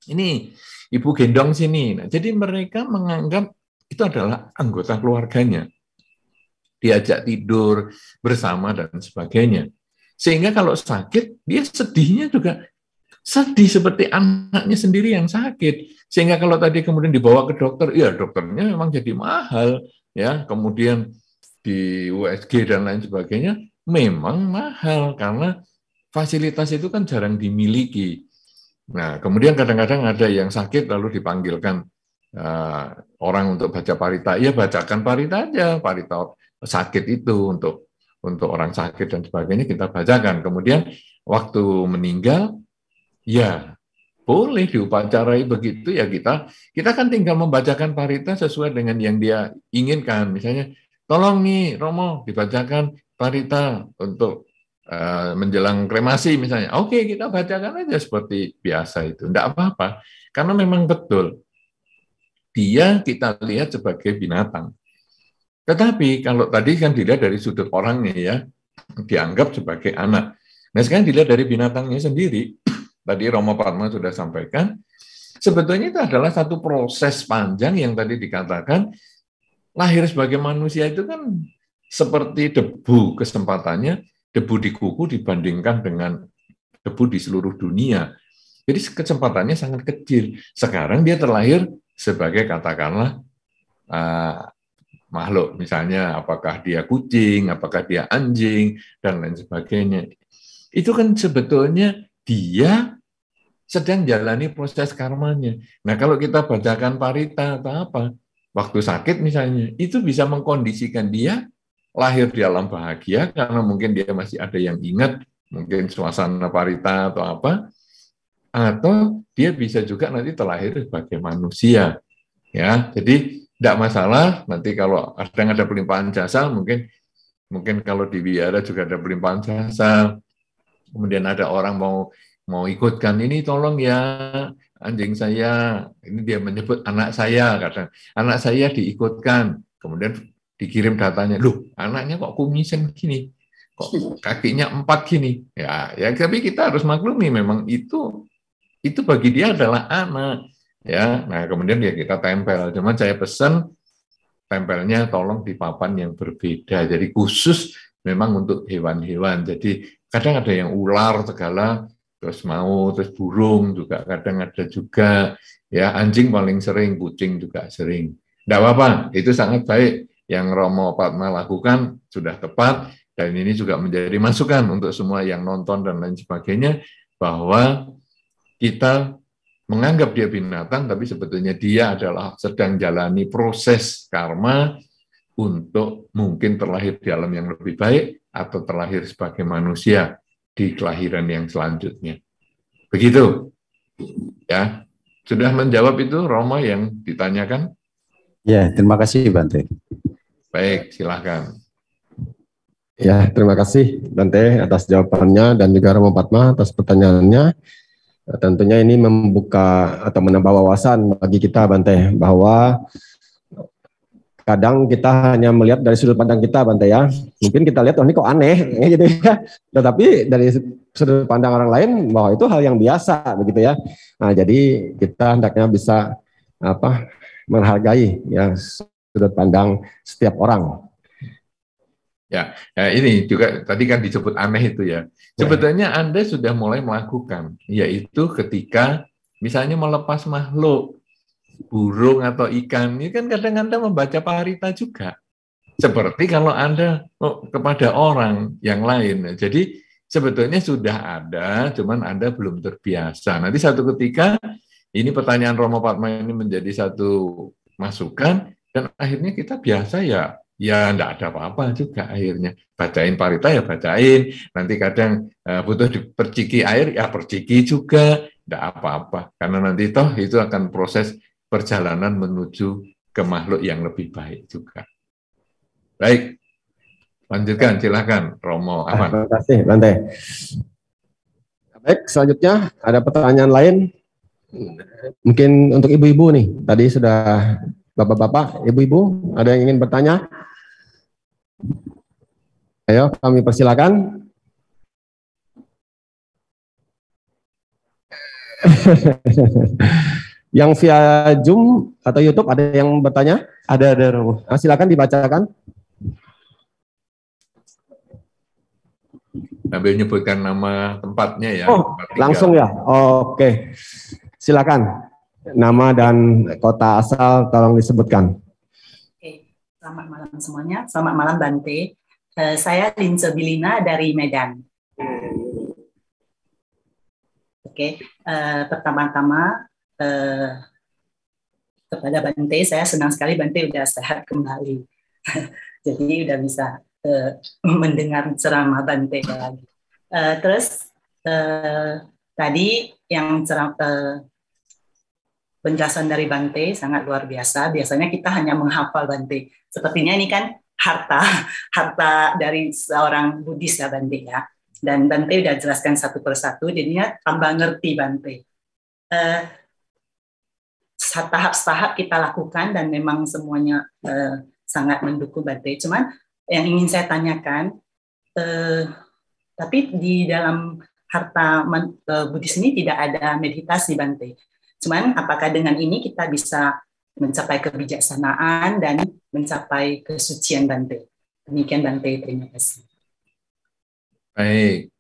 Ini ibu gendong sini. Nah, jadi mereka menganggap itu adalah anggota keluarganya. Diajak tidur bersama dan sebagainya. Sehingga kalau sakit, dia sedihnya juga sedih seperti anaknya sendiri yang sakit. Sehingga kalau tadi kemudian dibawa ke dokter, ya dokternya memang jadi mahal. Ya, kemudian di USG dan lain sebagainya memang mahal karena fasilitas itu kan jarang dimiliki. Nah, kemudian kadang-kadang ada yang sakit lalu dipanggilkan orang untuk baca parita. Ya bacakan parita aja, parita sakit itu untuk orang sakit dan sebagainya kita bacakan. Kemudian waktu meninggal, ya boleh diupacarai begitu ya, kita kan tinggal membacakan parita sesuai dengan yang dia inginkan. Misalnya, tolong nih Romo dibacakan parita untuk menjelang kremasi misalnya. Oke, kita bacakan aja seperti biasa itu. Enggak apa-apa. Karena memang betul dia kita lihat sebagai binatang. Tetapi kalau tadi kan dilihat dari sudut orangnya ya, dianggap sebagai anak. Nah, sekarang dilihat dari binatangnya sendiri. Tadi Romo Padma sudah sampaikan, sebetulnya itu adalah satu proses panjang yang tadi dikatakan lahir sebagai manusia itu kan seperti debu kesempatannya, debu di kuku dibandingkan dengan debu di seluruh dunia. Jadi kecepatannya sangat kecil. Sekarang dia terlahir sebagai katakanlah makhluk, misalnya apakah dia kucing, apakah dia anjing, dan lain sebagainya. Itu kan sebetulnya dia sedang jalani proses karmanya. Nah, kalau kita bacakan parita atau apa, waktu sakit misalnya, itu bisa mengkondisikan dia lahir di alam bahagia, karena mungkin dia masih ada yang ingat, mungkin suasana parita atau apa, atau dia bisa juga nanti terlahir sebagai manusia. Ya, jadi tidak masalah, nanti kalau ada pelimpahan jasa, mungkin Mungkin kalau di wihara juga ada pelimpahan jasa. Kemudian ada orang mau ikutkan, ini tolong ya anjing saya, ini dia menyebut anak saya, kadang anak saya diikutkan, kemudian dikirim datanya, loh anaknya kok kumisan gini, kok kakinya 4 gini, ya tapi kita harus maklumi memang itu bagi dia adalah anak, ya. Nah kemudian ya kita tempel, cuman saya pesan tempelnya tolong di papan yang berbeda, jadi khusus memang untuk hewan-hewan. Jadi kadang ada yang ular segala, terus burung juga kadang ada juga, ya anjing paling sering, kucing juga sering. Tidak apa-apa, itu sangat baik. Yang Romo Padma lakukan sudah tepat, dan ini juga menjadi masukan untuk semua yang nonton dan lain sebagainya, bahwa kita menganggap dia binatang, tapi sebetulnya dia adalah sedang jalani proses karma untuk mungkin terlahir di alam yang lebih baik atau terlahir sebagai manusia di kelahiran yang selanjutnya. Begitu. Ya. Sudah menjawab itu Romo yang ditanyakan? Ya, terima kasih Bante. Baik, silakan. Ya, terima kasih Bante atas jawabannya dan juga Romo Padma atas pertanyaannya. Tentunya ini membuka atau menambah wawasan bagi kita Bante, bahwa kadang kita hanya melihat dari sudut pandang kita Bante ya. Mungkin kita lihat, oh ini kok aneh gitu ya. Tetapi dari sudut pandang orang lain bahwa itu hal yang biasa begitu ya. Nah, jadi kita hendaknya bisa menghargai ya sudut pandang setiap orang. Ya, ini juga tadi kan disebut aneh itu ya. Sebetulnya Anda sudah mulai melakukan, yaitu ketika misalnya melepas makhluk, burung atau ikan, ini kan kadang Anda membaca parita juga. Seperti kalau Anda kepada orang yang lain. Jadi sebetulnya sudah ada, cuman Anda belum terbiasa. Nanti satu ketika, ini pertanyaan Romo Padma ini menjadi satu masukan, dan akhirnya kita biasa ya enggak ada apa-apa juga akhirnya. Bacain parita ya bacain, nanti kadang butuh diperciki air, ya perciki juga, enggak apa-apa. Karena nanti toh itu akan proses perjalanan menuju ke makhluk yang lebih baik juga. Baik, lanjutkan silakan Romo Aman. Terima kasih Bante. Baik, selanjutnya ada pertanyaan lain. Mungkin untuk ibu-ibu nih, tadi sudah bapak-bapak, ibu-ibu, ada yang ingin bertanya? Ayo, kami persilakan. Yang via Zoom atau YouTube ada yang bertanya? Ada Romo. Nah, silakan dibacakan. Sambil nyebutkan nama tempatnya ya. Oh, langsung ya. Oke. Silakan. Nama dan kota asal tolong disebutkan. Oke. Selamat malam semuanya. Selamat malam Bante. Saya Lince Bilina dari Medan. Oke. Pertama-tama kepada Bante, saya senang sekali Bante udah sehat kembali. Jadi udah bisa mendengar ceramah Bante lagi. Terus tadi yang penjelasan dari Bante sangat luar biasa. Biasanya kita hanya menghafal Bante. Sepertinya ini kan harta dari seorang Buddhis ya Bante ya. Dan Bante udah jelaskan satu persatu, jadinya tambah ngerti Bante. Tahap-tahap kita lakukan dan memang semuanya sangat mendukung Bante. Cuman yang ingin saya tanyakan, tapi di dalam harta Buddhis ini tidak ada meditasi Bante. Cuman apakah dengan ini kita bisa mencapai kebijaksanaan dan mencapai kesucian Bante? Demikian Bante, terima kasih. Baik,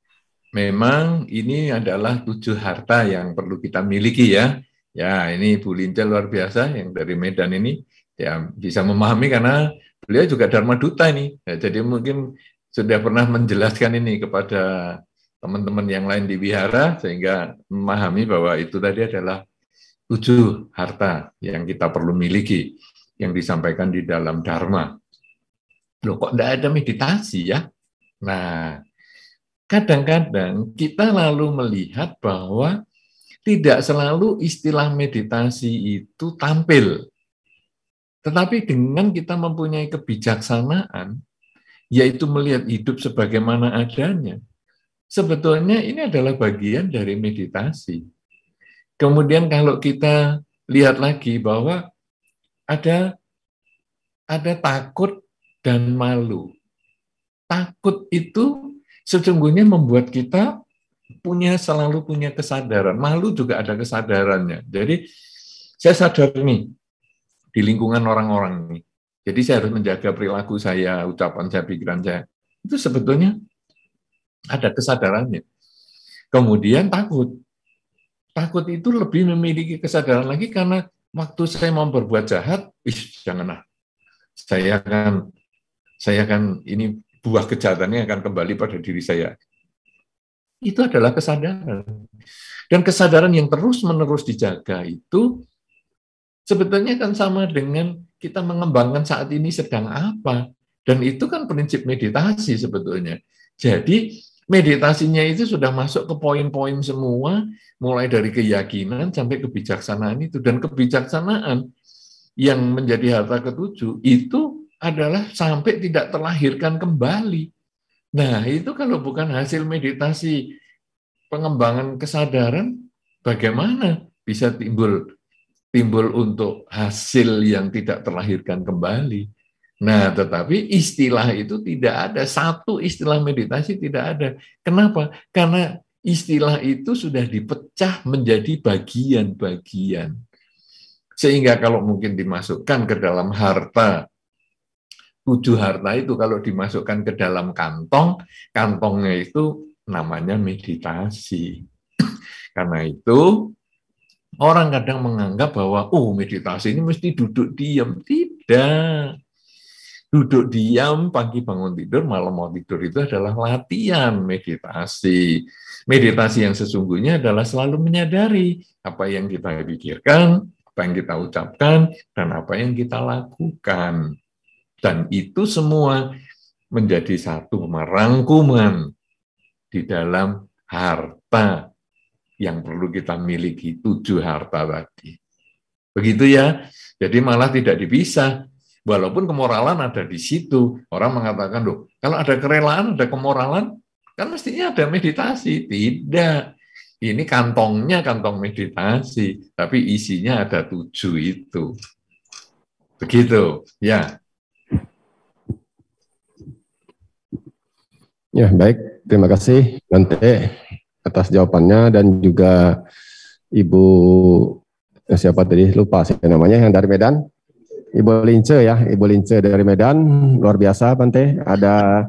memang ini adalah 7 harta yang perlu kita miliki ya. Ya, ini Bu Lince luar biasa yang dari Medan ini ya bisa memahami karena beliau juga Dharma Duta ini. Ya, jadi mungkin sudah pernah menjelaskan ini kepada teman-teman yang lain di wihara sehingga memahami bahwa itu tadi adalah 7 harta yang kita perlu miliki yang disampaikan di dalam Dharma. Loh kok tidak ada meditasi ya? Nah, kadang-kadang kita lalu melihat bahwa tidak selalu istilah meditasi itu tampil. Tetapi dengan kita mempunyai kebijaksanaan, yaitu melihat hidup sebagaimana adanya. Sebetulnya ini adalah bagian dari meditasi. Kemudian kalau kita lihat lagi bahwa ada takut dan malu. Takut itu sesungguhnya membuat kita selalu punya kesadaran. Malu juga ada kesadarannya. Jadi saya sadar nih di lingkungan orang-orang nih. Jadi saya harus menjaga perilaku saya, ucapan saya, pikiran saya. Itu sebetulnya ada kesadarannya. Kemudian takut. Takut itu lebih memiliki kesadaran lagi karena waktu saya mau berbuat jahat, janganlah. Saya kan ini buah kejahatannya akan kembali pada diri saya. Itu adalah kesadaran. Dan kesadaran yang terus-menerus dijaga itu sebetulnya kan sama dengan kita mengembangkan saat ini sedang apa. Dan itu kan prinsip meditasi sebetulnya. Jadi meditasinya itu sudah masuk ke poin-poin semua, mulai dari keyakinan sampai kebijaksanaan itu. Dan kebijaksanaan yang menjadi harta ketujuh itu adalah sampai tidak terlahirkan kembali. Nah, itu kalau bukan hasil meditasi pengembangan kesadaran, bagaimana bisa timbul untuk hasil yang tidak terlahirkan kembali? Nah, tetapi istilah itu tidak ada. Satu istilah meditasi tidak ada. Kenapa? Karena istilah itu sudah dipecah menjadi bagian-bagian. Sehingga kalau mungkin dimasukkan ke dalam harta, 7 harta itu kalau dimasukkan ke dalam kantong, kantongnya itu namanya meditasi. Karena itu, orang kadang menganggap bahwa, meditasi ini mesti duduk diam. Tidak. Duduk diam, pagi bangun tidur, malam mau tidur itu adalah latihan meditasi. Meditasi yang sesungguhnya adalah selalu menyadari apa yang kita pikirkan, apa yang kita ucapkan, dan apa yang kita lakukan. Dan itu semua menjadi satu rangkuman di dalam harta yang perlu kita miliki, 7 harta tadi. Begitu ya, jadi malah tidak dipisah. Walaupun kemoralan ada di situ. Orang mengatakan, loh, kalau ada kerelaan, ada kemoralan, kan mestinya ada meditasi. Tidak. Ini kantongnya kantong meditasi, tapi isinya ada 7 itu. Begitu, ya. Ya, baik. Terima kasih, Bante, atas jawabannya, dan juga Ibu, siapa tadi, lupa sih namanya, yang dari Medan. Ibu Lince ya, Ibu Lince dari Medan, luar biasa Bante. Ada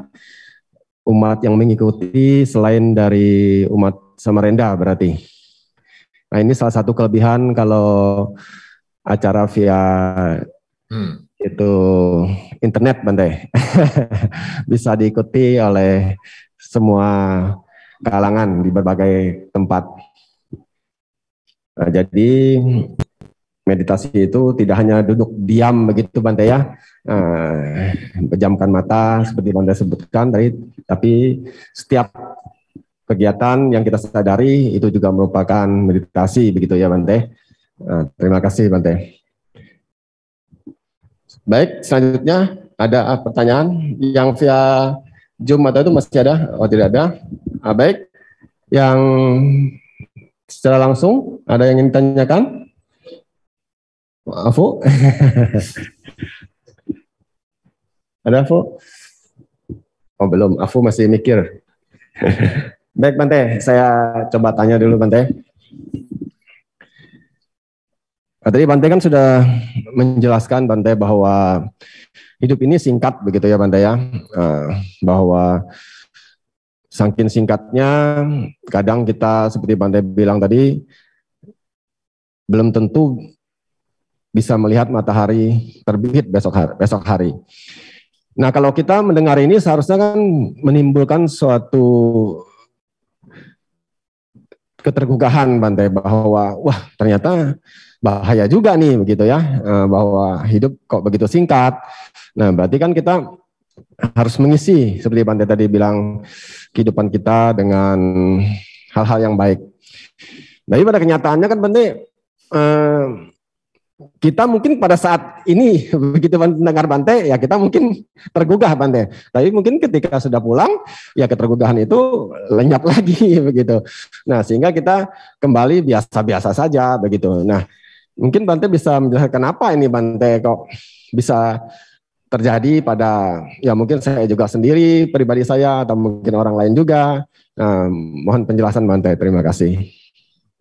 umat yang mengikuti selain dari umat Samarinda berarti. Nah, ini salah satu kelebihan kalau acara via itu internet Bante. Bisa diikuti oleh semua kalangan di berbagai tempat. Nah, jadi meditasi itu tidak hanya duduk diam begitu Bante ya, pejamkan mata seperti Bante sebutkan tadi, tapi setiap kegiatan yang kita sadari itu juga merupakan meditasi begitu ya Bante. Terima kasih Bante. Baik, selanjutnya ada pertanyaan yang via Zoom atau itu masih ada? Oh, tidak ada. Baik, yang secara langsung ada yang ingin ditanyakan? Afu? Ada Afu? Oh belum, Afu masih mikir. Baik Bante, saya coba tanya dulu Bante. Tadi Bante kan sudah menjelaskan Bante bahwa hidup ini singkat begitu ya Bante ya. Bahwa saking singkatnya kadang kita seperti Bante bilang tadi belum tentu bisa melihat matahari terbit besok hari. Nah, kalau kita mendengar ini seharusnya kan menimbulkan suatu ketergugahan Bante bahwa wah ternyata bahaya juga nih begitu ya, bahwa hidup kok begitu singkat. Nah, berarti kan kita harus mengisi seperti Bante tadi bilang kehidupan kita dengan hal-hal yang baik. Tapi pada kenyataannya kan Bante kita mungkin pada saat ini begitu mendengar Bante, ya kita mungkin tergugah Bante. Tapi mungkin ketika sudah pulang, ya ketergugahan itu lenyap lagi begitu. Nah, sehingga kita kembali biasa-biasa saja begitu. Nah, mungkin Bante bisa menjelaskan apa ini Bante kok bisa terjadi pada, ya mungkin saya juga sendiri, pribadi saya, atau mungkin orang lain juga. Nah, mohon penjelasan Bante, terima kasih.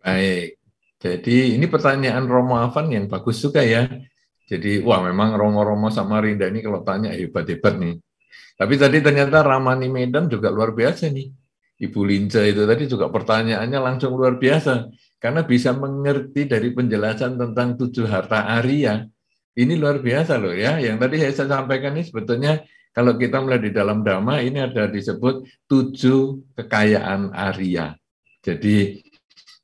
Baik. Jadi ini pertanyaan Romo Afan yang bagus juga ya. Jadi wah memang Romo Samarinda ini kalau tanya hebat-hebat nih. Tapi tadi ternyata Ramani Medan juga luar biasa nih. Ibu Linca itu tadi juga pertanyaannya langsung luar biasa. Karena bisa mengerti dari penjelasan tentang 7 harta Arya. Ini luar biasa loh ya. Yang tadi saya sampaikan ini sebetulnya kalau kita melihat di dalam Dhamma ini ada disebut 7 kekayaan Arya. Jadi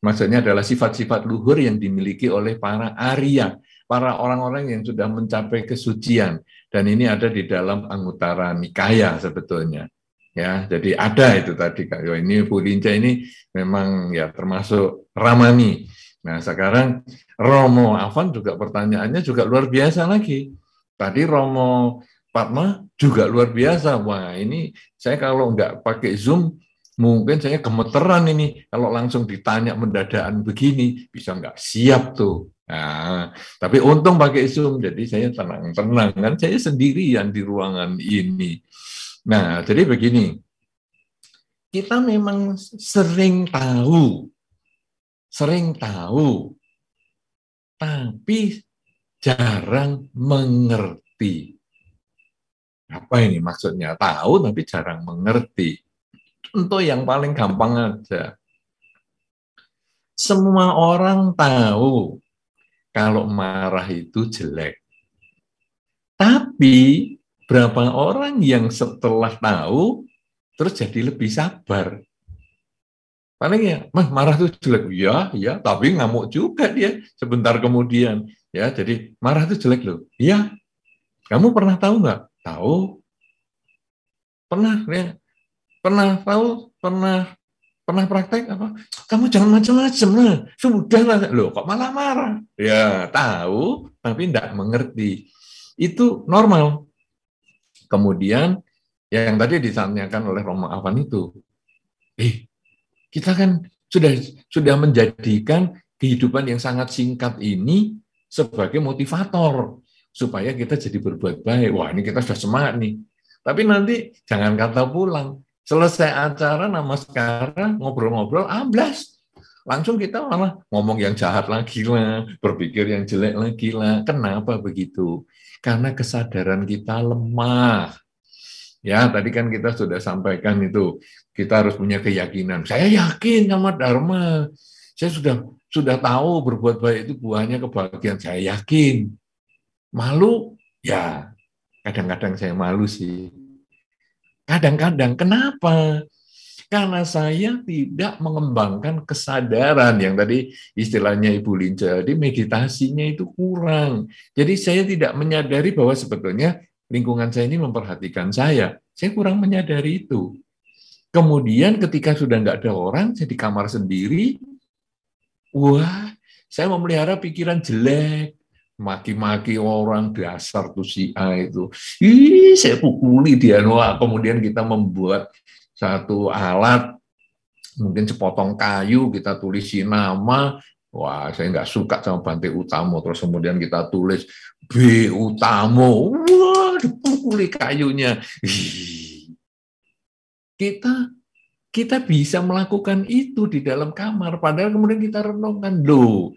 maksudnya adalah sifat-sifat luhur yang dimiliki oleh para Arya, para orang-orang yang sudah mencapai kesucian. Dan ini ada di dalam Anguttara Nikaya sebetulnya. Ya, jadi ada itu tadi Kak. Ini Bu Linca ini memang ya termasuk Ramani. Nah, sekarang Romo Afan juga pertanyaannya juga luar biasa lagi. Tadi Romo Padma juga luar biasa. Wah, ini saya kalau nggak pakai Zoom mungkin saya gemeteran ini kalau langsung ditanya mendadakan begini, bisa nggak siap tuh. Nah, tapi untung pakai Zoom, jadi saya tenang-tenang kan, saya sendirian di ruangan ini. Nah, jadi begini, kita memang sering tahu, tapi jarang mengerti. Apa ini maksudnya? Tahu tapi jarang mengerti. Untuk yang paling gampang aja. Semua orang tahu kalau marah itu jelek. Tapi berapa orang yang setelah tahu terus jadi lebih sabar? Paling ya, marah itu jelek. Ya, tapi ngamuk juga dia sebentar kemudian. Ya, jadi marah itu jelek loh. Iya. Kamu pernah tahu nggak? Tahu. Pernah ya. Pernah praktek apa? Kamu jangan macam-macam lah. Sudahlah, loh kok malah marah? Ya, tahu tapi tidak mengerti. Itu normal. Kemudian yang tadi ditanyakan oleh Romo Afan itu, kita kan sudah menjadikan kehidupan yang sangat singkat ini sebagai motivator supaya kita jadi berbuat baik. Wah, ini kita sudah semangat nih. Tapi nanti jangan kata pulang. Selesai acara namaskara, ngobrol-ngobrol, amblas. Langsung kita malah ngomong yang jahat lagi lah, berpikir yang jelek lagi lah. Kenapa begitu? Karena kesadaran kita lemah. Ya, tadi kan kita sudah sampaikan itu, kita harus punya keyakinan. Saya yakin sama Dharma. Saya sudah tahu berbuat baik itu buahnya kebahagiaan. Saya yakin. Malu? Ya, kadang-kadang saya malu sih. Kadang-kadang, kenapa? Karena saya tidak mengembangkan kesadaran yang tadi istilahnya Ibu Linca, jadi meditasinya itu kurang. Jadi saya tidak menyadari bahwa sebetulnya lingkungan saya ini memperhatikan saya. Saya kurang menyadari itu. Kemudian ketika sudah nggak ada orang, saya di kamar sendiri, wah, saya memelihara pikiran jelek, maki-maki orang, dasar tuh si A itu. Saya pukuli dia. Wah, kemudian kita membuat satu alat, mungkin sepotong kayu, kita tulisi nama. Wah, saya nggak suka sama Bante Utamo. Terus kemudian kita tulis B Utamo. Wah, dipukuli kayunya. Kita bisa melakukan itu di dalam kamar. Padahal kemudian kita renungkan, loh,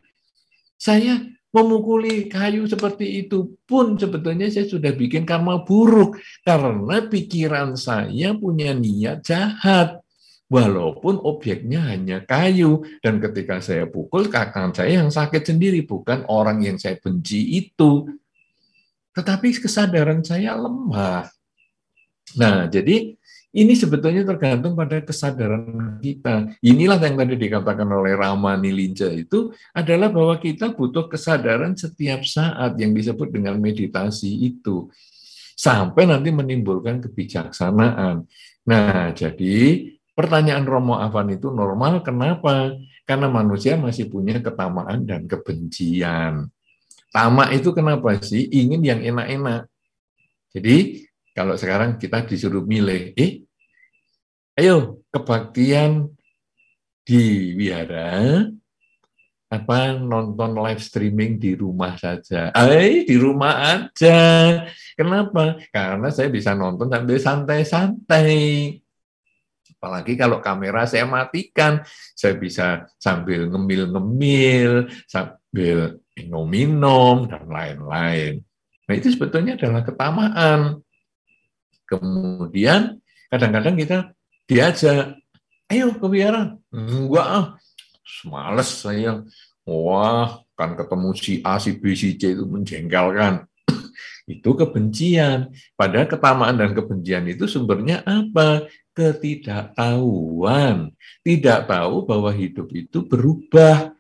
saya memukuli kayu seperti itu pun sebetulnya saya sudah bikin karma buruk karena pikiran saya punya niat jahat walaupun objeknya hanya kayu dan ketika saya pukul kakak saya yang sakit sendiri bukan orang yang saya benci itu, tetapi kesadaran saya lemah. Nah, jadi ini sebetulnya tergantung pada kesadaran kita. Inilah yang tadi dikatakan oleh Ramani Linca itu adalah bahwa kita butuh kesadaran setiap saat yang disebut dengan meditasi itu. Sampai nanti menimbulkan kebijaksanaan. Nah, jadi pertanyaan Romo Afan itu normal. Kenapa? Karena manusia masih punya ketamaan dan kebencian. Tamak itu kenapa sih? Ingin yang enak-enak. Jadi kalau sekarang kita disuruh milih, ayo kebaktian di wihara, apa nonton live streaming di rumah saja. Di rumah aja. Kenapa? Karena saya bisa nonton sambil santai-santai. Apalagi kalau kamera saya matikan, saya bisa sambil ngemil-ngemil, sambil minum-minum, dan lain-lain. Nah, itu sebetulnya adalah ketamaan. Kemudian, kadang-kadang kita diajak, ayo ke wihara. Enggak, males saya. Wah, kan ketemu si A, si B, si C itu menjengkelkan. Itu kebencian. Padahal ketamaan dan kebencian itu sumbernya apa? Ketidaktahuan. Tidak tahu bahwa hidup itu berubah.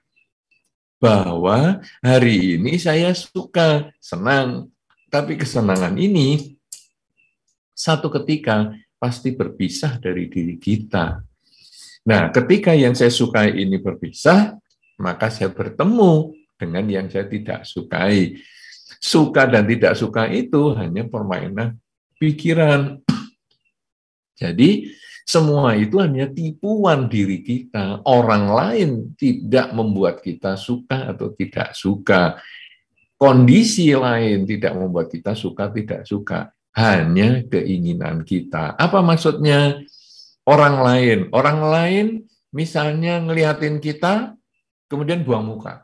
Bahwa hari ini saya suka, senang. Tapi kesenangan ini satu ketika pasti berpisah dari diri kita. Nah, ketika yang saya sukai ini berpisah, maka saya bertemu dengan yang saya tidak sukai. Suka dan tidak suka itu hanya permainan pikiran. Jadi, semua itu hanya tipuan diri kita. Orang lain tidak membuat kita suka atau tidak suka. Kondisi lain tidak membuat kita suka, tidak suka. Hanya keinginan kita. Apa maksudnya? Orang lain misalnya ngeliatin kita, kemudian buang muka.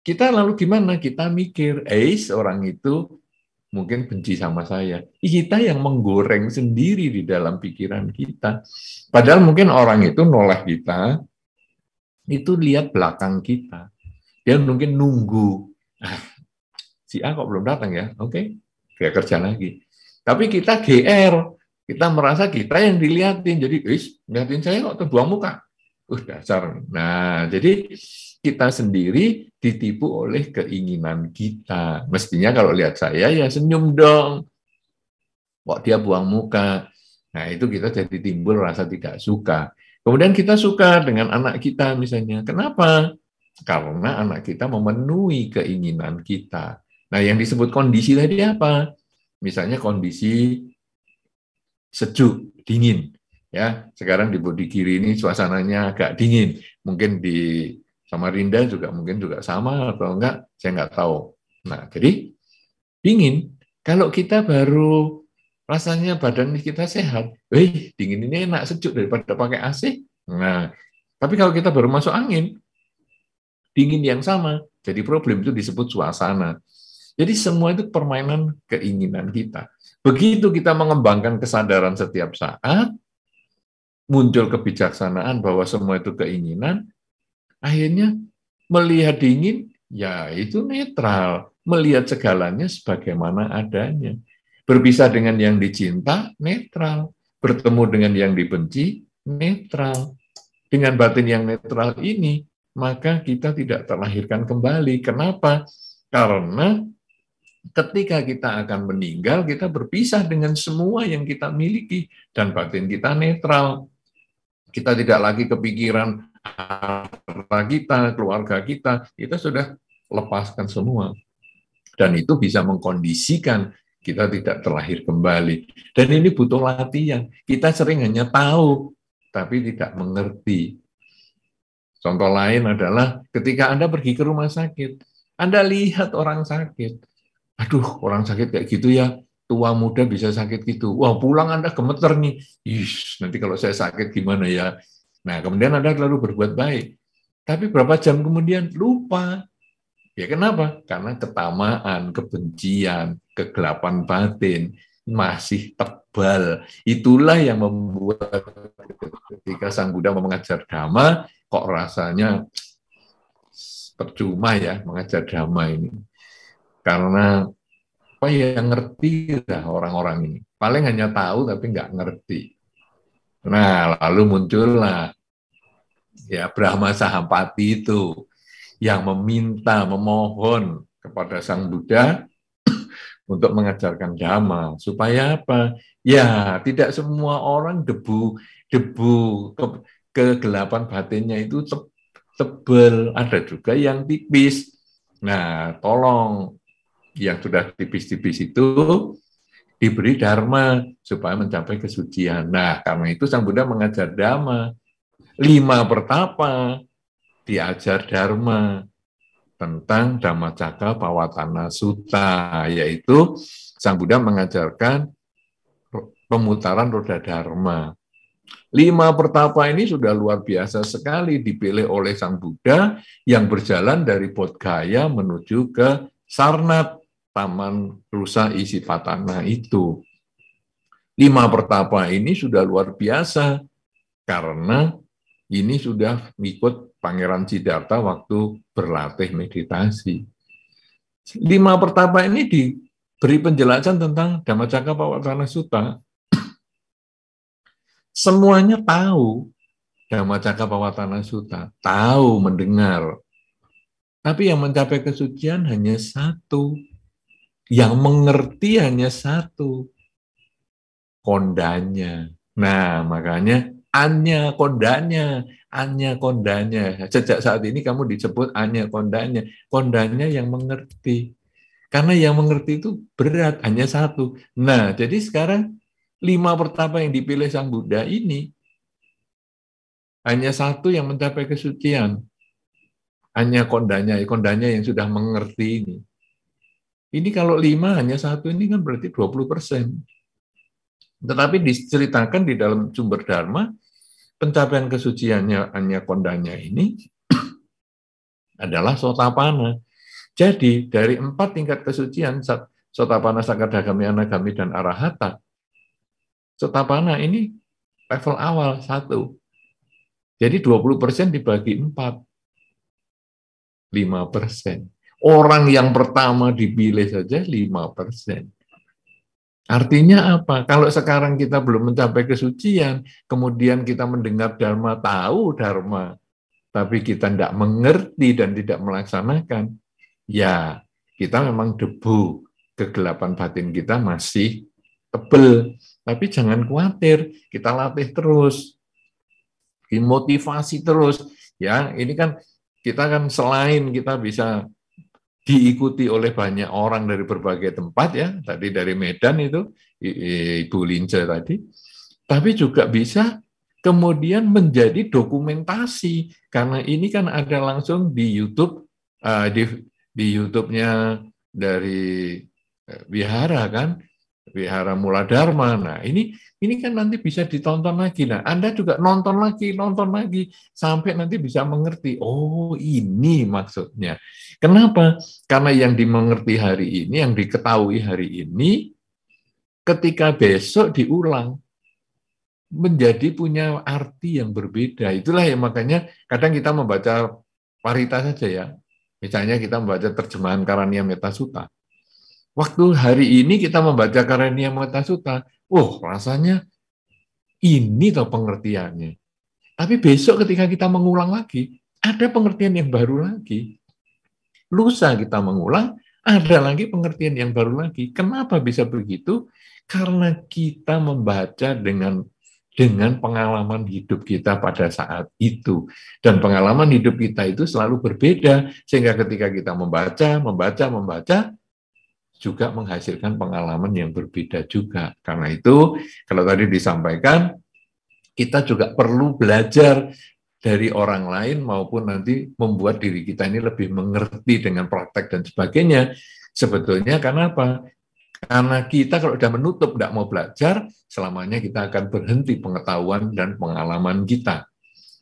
Kita lalu gimana? Kita mikir, orang itu mungkin benci sama saya. Kita yang menggoreng sendiri di dalam pikiran kita. Padahal mungkin orang itu noleh kita, itu lihat belakang kita. Dia mungkin nunggu, si A kok belum datang ya? Oke, dia kerja lagi. Tapi kita GR, kita merasa kita yang dilihatin, jadi lihatin saya kok terbuang muka. Dasar. Nah, jadi kita sendiri ditipu oleh keinginan kita. Mestinya kalau lihat saya ya senyum dong. Kok dia buang muka. Nah, itu kita jadi timbul rasa tidak suka. Kemudian kita suka dengan anak kita misalnya. Kenapa? Karena anak kita memenuhi keinginan kita. Nah, yang disebut kondisi tadi apa? Misalnya kondisi sejuk, dingin. Ya, sekarang di Wonogiri ini suasananya agak dingin. Mungkin di Samarinda mungkin juga sama atau enggak, saya enggak tahu. Nah, jadi dingin. Kalau kita baru rasanya badan kita sehat, dingin ini enak, sejuk daripada pakai AC. Nah, tapi kalau kita baru masuk angin, dingin yang sama, jadi problem itu disebut suasana. Jadi semua itu permainan keinginan kita. Begitu kita mengembangkan kesadaran setiap saat, muncul kebijaksanaan bahwa semua itu keinginan, akhirnya melihat dingin, ya itu netral. Melihat segalanya sebagaimana adanya. Berpisah dengan yang dicinta, netral. Bertemu dengan yang dibenci, netral. Dengan batin yang netral ini, maka kita tidak terlahirkan kembali. Kenapa? Karena ketika kita akan meninggal, kita berpisah dengan semua yang kita miliki, dan batin kita netral. Kita tidak lagi kepikiran harta kita, keluarga kita sudah lepaskan semua. Dan itu bisa mengkondisikan kita tidak terlahir kembali. Dan ini butuh latihan. Kita sering hanya tahu, tapi tidak mengerti. Contoh lain adalah ketika Anda pergi ke rumah sakit, Anda lihat orang sakit. Aduh, orang sakit kayak gitu ya, tua muda bisa sakit gitu. Wah, pulang Anda gemeter nih. Nanti kalau saya sakit gimana ya? Nah, kemudian Anda lalu berbuat baik. Tapi berapa jam kemudian lupa. Ya kenapa? Karena ketamaan, kebencian, kegelapan batin masih tebal. Itulah yang membuat ketika Sang Buddha mengajar Dhamma, kok rasanya percuma ya mengajar Dhamma ini. Karena apa yang ngerti lah orang-orang ini. Paling hanya tahu tapi nggak ngerti. Nah, lalu muncullah ya Brahma Sahampati itu yang meminta, memohon kepada Sang Buddha untuk mengajarkan Dhamma. Supaya apa? Ya, tidak semua orang kegelapan batinnya itu tebal. Ada juga yang tipis. Nah, tolong yang sudah tipis-tipis itu diberi dharma supaya mencapai kesucian. Nah, karena itu Sang Buddha mengajar dhamma. 5 pertapa diajar dharma tentang Dhammacakkappavattana Sutta, yaitu Sang Buddha mengajarkan pemutaran roda dharma. 5 pertapa ini sudah luar biasa sekali dipilih oleh Sang Buddha yang berjalan dari Bodhgaya menuju ke Sarnath, Taman Rusa Isipatana itu. 5 pertapa ini sudah luar biasa karena ini sudah mengikut Pangeran Siddhartha waktu berlatih meditasi. 5 pertapa ini diberi penjelasan tentang Dhammacakkappavattana Sutta. Semuanya tahu Dhammacakkappavattana Sutta, tahu, mendengar. Tapi yang mencapai kesucian hanya satu. Yang mengerti hanya satu. Kondanya. Nah, makanya anya kondanya. Sejak saat ini kamu disebut anya kondanya. Kondanya yang mengerti. Karena yang mengerti itu berat, hanya satu. Nah, jadi sekarang 5 pertapa yang dipilih Sang Buddha ini hanya satu yang mencapai kesucian. Hanya kondanya yang sudah mengerti ini. Ini kalau 5 hanya satu ini kan berarti 20%. Tetapi diceritakan di dalam sumber Dharma, pencapaian kesuciannya hanya kondanya ini adalah Sotapanna. Jadi dari 4 tingkat kesucian, Sotapanna, Sakadagami, Anagami, dan Arahata, Sotapanna ini level awal 1. Jadi 20% dibagi 4. 5%. Orang yang pertama dipilih saja 5%. Artinya apa? Kalau sekarang kita belum mencapai kesucian, kemudian kita mendengar Dharma, tahu Dharma, tapi kita tidak mengerti dan tidak melaksanakan, ya kita memang debu, kegelapan batin kita masih tebel. Tapi jangan khawatir, kita latih terus, dimotivasi terus. Ya, ini kan kita kan selain kita bisa diikuti oleh banyak orang dari berbagai tempat ya, tadi dari Medan itu Ibu Lince tadi, tapi juga bisa kemudian menjadi dokumentasi karena ini kan ada langsung di YouTube, di YouTube-nya dari Wihara kan, Wihara Mula Dharma. Nah, ini kan nanti bisa ditonton lagi. Nah, Anda juga nonton lagi sampai nanti bisa mengerti. Oh, ini maksudnya. Kenapa? Karena yang dimengerti hari ini, yang diketahui hari ini, ketika besok diulang menjadi punya arti yang berbeda. Itulah yang makanya kadang kita membaca parita saja ya. Misalnya kita membaca terjemahan Karaniya Metta Sutta. Waktu hari ini kita membaca Karaniya Metta Sutta, rasanya ini toh pengertiannya. Tapi besok ketika kita mengulang lagi, ada pengertian yang baru lagi. Lusa kita mengulang, ada lagi pengertian yang baru lagi. Kenapa bisa begitu? Karena kita membaca dengan pengalaman hidup kita pada saat itu. Dan pengalaman hidup kita itu selalu berbeda, sehingga ketika kita membaca, juga menghasilkan pengalaman yang berbeda juga. Karena itu, kalau tadi disampaikan, kita juga perlu belajar dari orang lain maupun nanti membuat diri kita ini lebih mengerti dengan praktek dan sebagainya. Sebetulnya karena apa? Karena kita kalau sudah menutup, tidak mau belajar, selamanya kita akan berhenti pengetahuan dan pengalaman kita.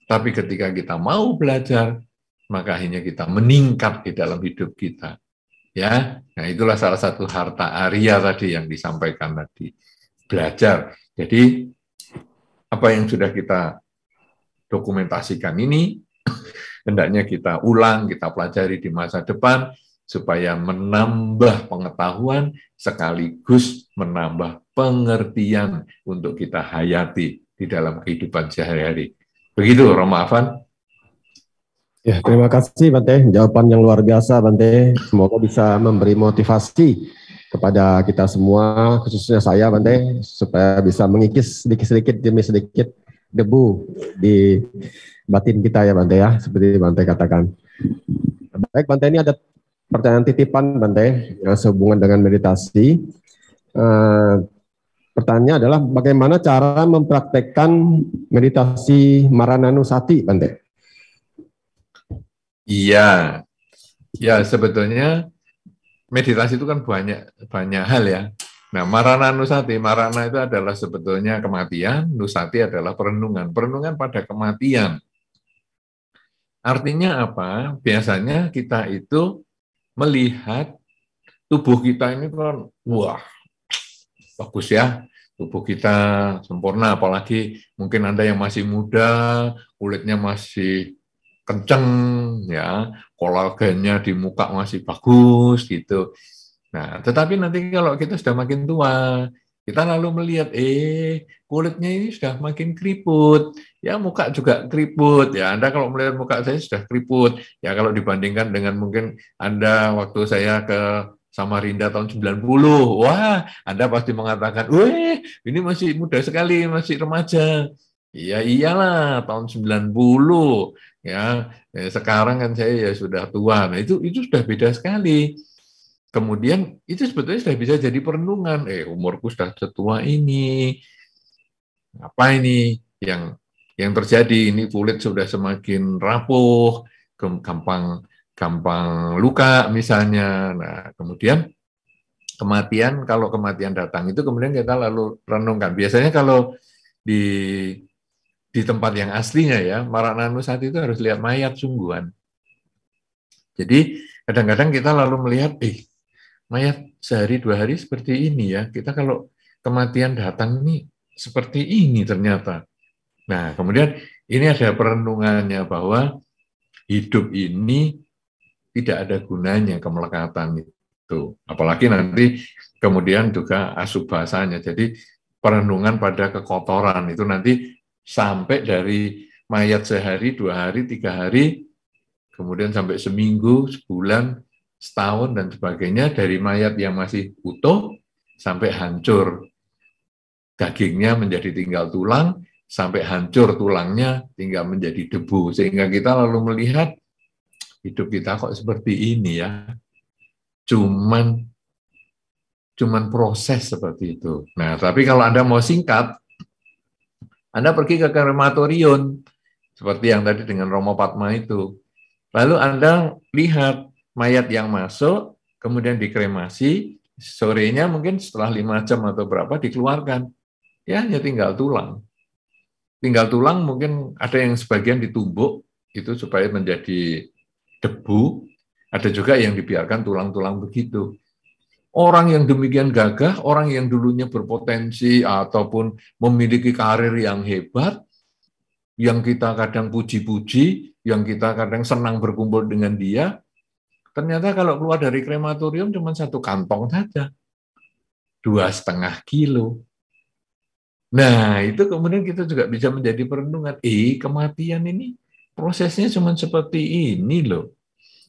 Tapi ketika kita mau belajar, maka akhirnya kita meningkat di dalam hidup kita. Ya, nah itulah salah satu harta Arya tadi yang disampaikan tadi. Belajar. Jadi apa yang sudah kita dokumentasikan ini hendaknya kita ulang, kita pelajari di masa depan supaya menambah pengetahuan sekaligus menambah pengertian untuk kita hayati di dalam kehidupan sehari-hari. Begitu, Roma Afan. Ya, terima kasih Bante, jawaban yang luar biasa Bante. Semoga bisa memberi motivasi kepada kita semua, khususnya saya Bante, supaya bisa mengikis sedikit-sedikit demi sedikit debu di batin kita ya Bante ya, seperti Bante katakan. Baik Bante, ini ada pertanyaan titipan Bante yang sehubungan dengan meditasi. Pertanyaannya adalah bagaimana cara mempraktekkan meditasi Marananusati, Bante? Iya, ya sebetulnya meditasi itu kan banyak hal ya. Nah, Marananusati, Marana itu adalah sebetulnya kematian, Nusati adalah perenungan pada kematian. Artinya apa? Biasanya kita itu melihat tubuh kita ini kan, wah, bagus ya, tubuh kita sempurna, apalagi mungkin Anda yang masih muda, kulitnya masih kenceng, ya, kolagennya di muka masih bagus, gitu. Nah, tetapi nanti kalau kita sudah makin tua, kita lalu melihat, kulitnya ini sudah makin keriput, ya muka juga keriput, ya Anda kalau melihat muka saya sudah keriput, ya kalau dibandingkan dengan mungkin Anda waktu saya ke Samarinda tahun 90, wah Anda pasti mengatakan, weh ini masih muda sekali, masih remaja. Iya iyalah tahun 90, ya sekarang kan saya ya sudah tua, nah itu sudah beda sekali. Kemudian itu sebetulnya sudah bisa jadi perenungan. Umurku sudah setua ini, apa ini yang terjadi? Ini kulit sudah semakin rapuh, gampang luka misalnya. Nah, kemudian kematian, kalau kematian datang itu kemudian kita lalu renungkan. Biasanya kalau di tempat yang aslinya ya, Marananusati itu harus lihat mayat sungguhan. Jadi kadang-kadang kita lalu melihat, mayat sehari 2 hari seperti ini ya. Kita kalau kematian datang ini seperti ini ternyata. Nah, kemudian ini ada perenungannya bahwa hidup ini tidak ada gunanya kemelekatan itu. Apalagi nanti kemudian juga asubhasanya. Jadi perenungan pada kekotoran itu nanti sampai dari mayat sehari, 2 hari, 3 hari, kemudian sampai seminggu, sebulan, setahun dan sebagainya, dari mayat yang masih utuh sampai hancur. Dagingnya menjadi tinggal tulang, sampai hancur tulangnya tinggal menjadi debu. Sehingga kita lalu melihat hidup kita kok seperti ini ya. Cuman proses seperti itu. Nah, tapi kalau Anda mau singkat, Anda pergi ke krematorium, seperti yang tadi dengan Romo Padma itu. Lalu Anda lihat mayat yang masuk, kemudian dikremasi, sorenya mungkin setelah 5 jam atau berapa dikeluarkan. Ya, hanya tinggal tulang. Tinggal tulang mungkin ada yang sebagian ditumbuk, itu supaya menjadi debu, ada juga yang dibiarkan tulang-tulang begitu. Orang yang demikian gagah, orang yang dulunya berpotensi ataupun memiliki karir yang hebat, yang kita kadang puji-puji, yang kita kadang senang berkumpul dengan dia, ternyata kalau keluar dari krematorium cuma 1 kantong saja, 2,5 kilo. Nah, itu kemudian kita juga bisa menjadi perenungan. Kematian ini prosesnya cuma seperti ini loh.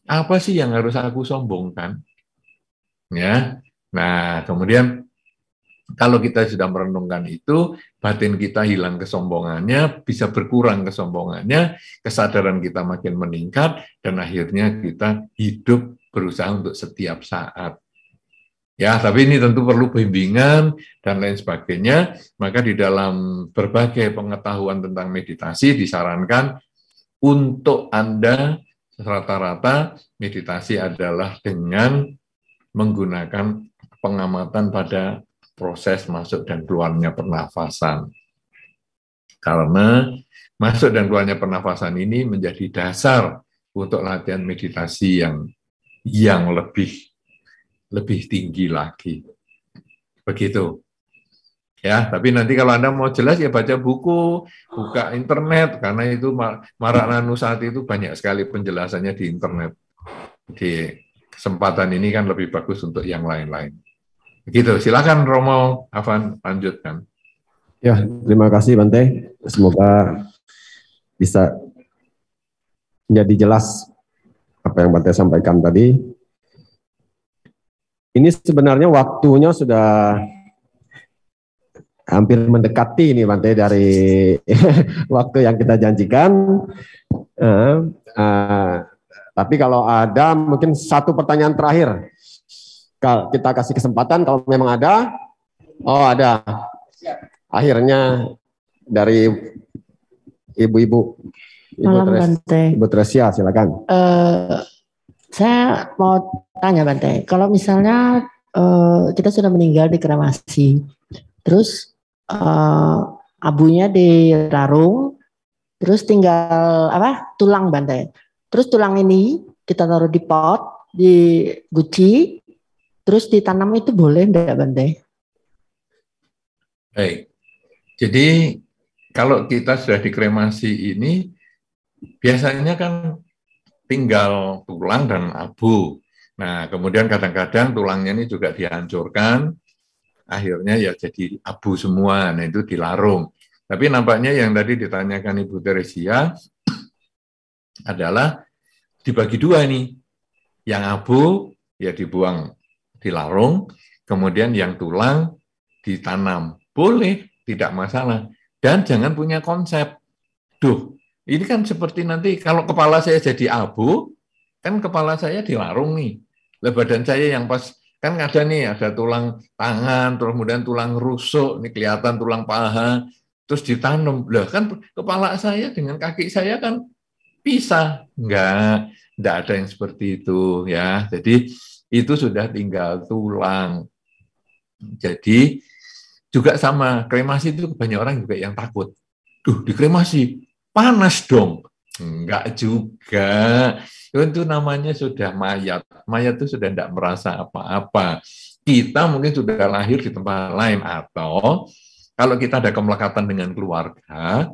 Apa sih yang harus aku sombongkan? Ya. Nah, kemudian kalau kita sudah merenungkan itu, batin kita hilang kesombongannya, bisa berkurang kesombongannya, kesadaran kita makin meningkat, dan akhirnya kita hidup berusaha untuk setiap saat. Ya, tapi ini tentu perlu bimbingan dan lain sebagainya. Maka di dalam berbagai pengetahuan tentang meditasi disarankan untuk Anda rata-rata meditasi adalah dengan menggunakan pengamatan pada proses masuk dan keluarnya pernafasan. Karena masuk dan keluarnya pernafasan ini menjadi dasar untuk latihan meditasi yang lebih tinggi lagi. Begitu. Ya, tapi nanti kalau Anda mau jelas ya baca buku, buka internet, karena itu Marananusati itu banyak sekali penjelasannya di internet. Di kesempatan ini kan lebih bagus untuk yang lain-lain. Begitu, silakan Romo Afan lanjutkan. Ya, terima kasih Bante. Semoga bisa menjadi jelas apa yang Bante sampaikan tadi. Ini sebenarnya waktunya sudah hampir mendekati ini Bante dari waktu yang kita janjikan. Tapi kalau ada mungkin satu pertanyaan terakhir. Kita kasih kesempatan kalau memang ada. Oh, ada. Akhirnya dari ibu-ibu. Ibu Tresia, silakan. Saya mau tanya Bante, kalau misalnya kita sudah meninggal dikremasi, terus abunya dirarung, terus tinggal tulang Bante. Terus tulang ini kita taruh di pot, di guci, terus ditanam, itu boleh enggak Bante? Baik. Jadi kalau kita sudah dikremasi ini biasanya kan tinggal tulang dan abu. Nah, kemudian kadang-kadang tulangnya ini juga dihancurkan, akhirnya ya jadi abu semua, nah itu dilarung. Tapi nampaknya yang tadi ditanyakan Ibu Teresia adalah dibagi dua nih. Yang abu ya dibuang, dilarung, kemudian yang tulang ditanam. Boleh, tidak masalah. Dan jangan punya konsep, duh, ini kan seperti nanti kalau kepala saya jadi abu, kan kepala saya dilarung nih. Lah badan saya yang pas, kan ada nih, ada tulang tangan, terus kemudian tulang rusuk, ini kelihatan tulang paha, terus ditanam. Lah kan kepala saya dengan kaki saya kan pisah. Enggak ada yang seperti itu ya. Jadi itu sudah tinggal tulang. Jadi juga sama, kremasi itu banyak orang juga yang takut. Duh, dikremasi, panas dong. Enggak juga. Itu namanya sudah mayat. Mayat itu sudah tidak merasa apa-apa. Kita mungkin sudah lahir di tempat lain. Atau kalau kita ada kemelekatan dengan keluarga,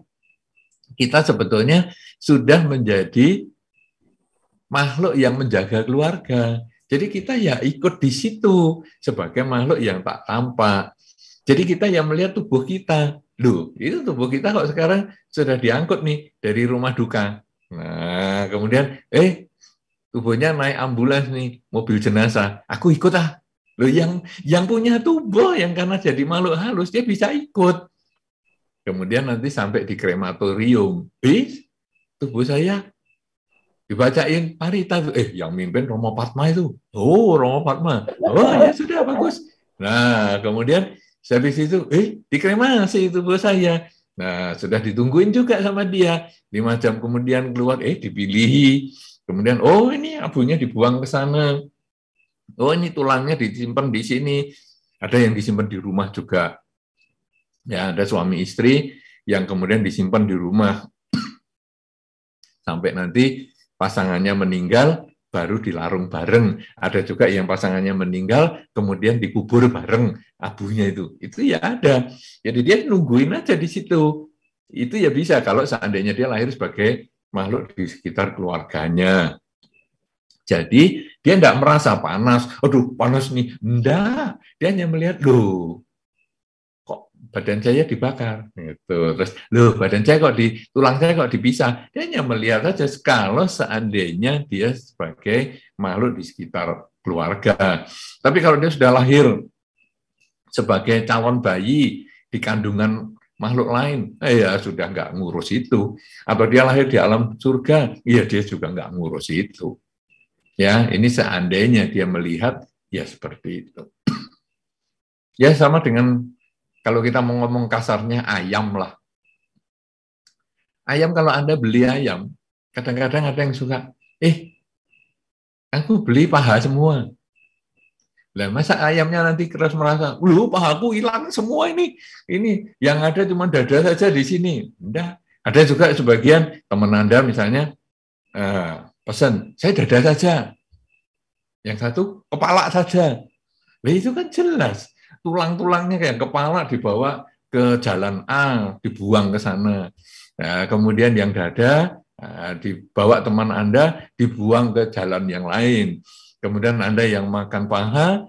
kita sebetulnya sudah menjadi makhluk yang menjaga keluarga. Jadi kita ya ikut di situ sebagai makhluk yang tak tampak. Jadi kita yang melihat tubuh kita. Loh, itu tubuh kita kok sekarang sudah diangkut nih dari rumah duka. Nah, kemudian, tubuhnya naik ambulans nih, mobil jenazah. Aku ikut ah. Loh, yang punya tubuh, yang karena jadi makhluk halus, dia bisa ikut. Kemudian nanti sampai di krematorium. Tubuh saya dibacain parita. Yang mimpin Romo Padma itu. Oh, Romo Padma. Oh, ya sudah, bagus. Nah, kemudian habis itu, dikremasi tubuh saya. Nah, sudah ditungguin juga sama dia. 5 jam kemudian keluar, dipilih. Kemudian, ini abunya dibuang ke sana. Oh, ini tulangnya disimpan di sini. Ada yang disimpan di rumah juga. Ya, ada suami istri yang kemudian disimpan di rumah. Sampai nanti pasangannya meninggal, baru dilarung bareng. Ada juga yang pasangannya meninggal, kemudian dikubur bareng abunya itu. Itu ya ada. Jadi dia nungguin aja di situ. Itu ya bisa kalau seandainya dia lahir sebagai makhluk di sekitar keluarganya. Jadi dia tidak merasa panas. Aduh, panas nih. Enggak. Dia hanya melihat, loh, kok badan saya dibakar. Gitu. Terus, loh, badan saya kok tulang saya kok dipisah. Dia hanya melihat saja kalau seandainya dia sebagai makhluk di sekitar keluarga. Tapi kalau dia sudah lahir sebagai calon bayi di kandungan makhluk lain, ya sudah nggak ngurus itu. Atau dia lahir di alam surga, ya dia juga nggak ngurus itu. Ya, ini seandainya dia melihat, ya seperti itu. Ya sama dengan kalau kita mau ngomong kasarnya ayam lah. Ayam kalau Anda beli ayam, kadang-kadang ada yang suka, aku beli paha semua. Lah masa ayamnya nanti terus merasa, pahaku hilang semua ini yang ada cuma dada saja di sini. Enggak. Ada juga sebagian teman Anda misalnya pesan, saya dada saja. Yang satu kepala saja. Lah itu kan jelas. Tulang-tulangnya kayak kepala dibawa ke jalan A, dibuang ke sana. Nah, kemudian yang dada dibawa teman Anda, dibuang ke jalan yang lain. Kemudian Anda yang makan paha,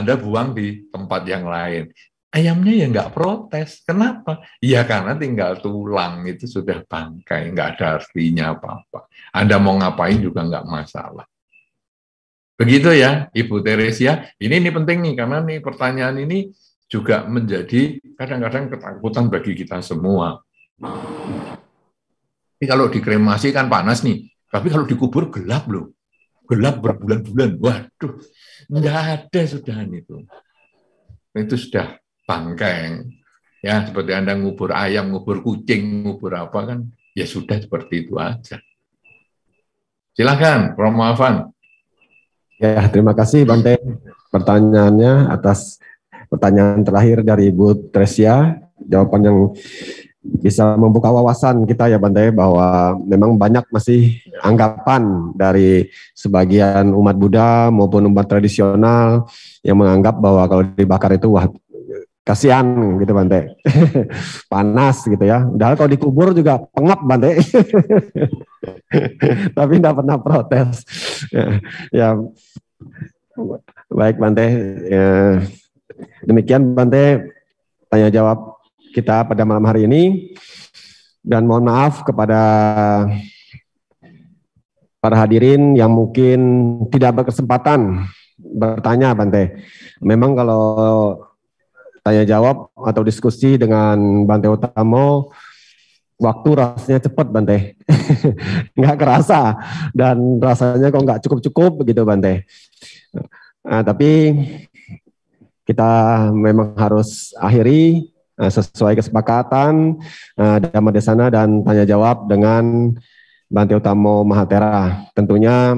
Anda buang di tempat yang lain. Ayamnya ya nggak protes. Kenapa? Ya karena tinggal tulang, itu sudah bangkai, nggak ada artinya apa-apa. Anda mau ngapain juga nggak masalah. Begitu ya, Ibu Teresia. Ini penting nih, karena nih pertanyaan ini juga menjadi kadang-kadang ketakutan bagi kita semua. Tapi kalau dikremasi kan panas nih. Tapi kalau dikubur gelap loh, gelap berbulan-bulan. Waduh, nggak ada sudahan itu. Itu sudah bangkeng. Ya, seperti Anda ngubur ayam, ngubur kucing, ngubur apa kan, ya sudah seperti itu aja. Silakan, Romo Afan. Ya, terima kasih Bante pertanyaannya atas pertanyaan terakhir dari Ibu Tresia. Jawaban yang bisa membuka wawasan kita ya Bante, bahwa memang banyak masih anggapan dari sebagian umat Buddha maupun umat tradisional yang menganggap bahwa kalau dibakar itu wah kasihan gitu Bante. Panas gitu ya. Padahal kalau dikubur juga pengap Bante. Tapi tidak pernah protes. Ya. Baik Bante. Ya. Demikian Bante tanya jawab kita pada malam hari ini, dan mohon maaf kepada para hadirin yang mungkin tidak berkesempatan bertanya Bante. Memang kalau tanya jawab atau diskusi dengan Bante Utamo, waktu rasanya cepat Bante, nggak kerasa, dan rasanya kok nggak cukup-cukup begitu Bante. Nah, tapi kita memang harus akhiri sesuai kesepakatan Dhammadesana dan tanya jawab dengan Bante Utamo Mahatera. Tentunya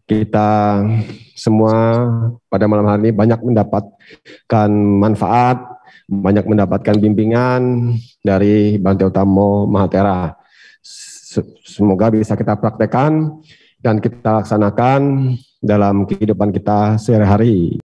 kita semua pada malam hari ini banyak mendapatkan manfaat, banyak mendapatkan bimbingan dari Bante Utamo Mahatera. Semoga bisa kita praktekkan dan kita laksanakan dalam kehidupan kita sehari-hari.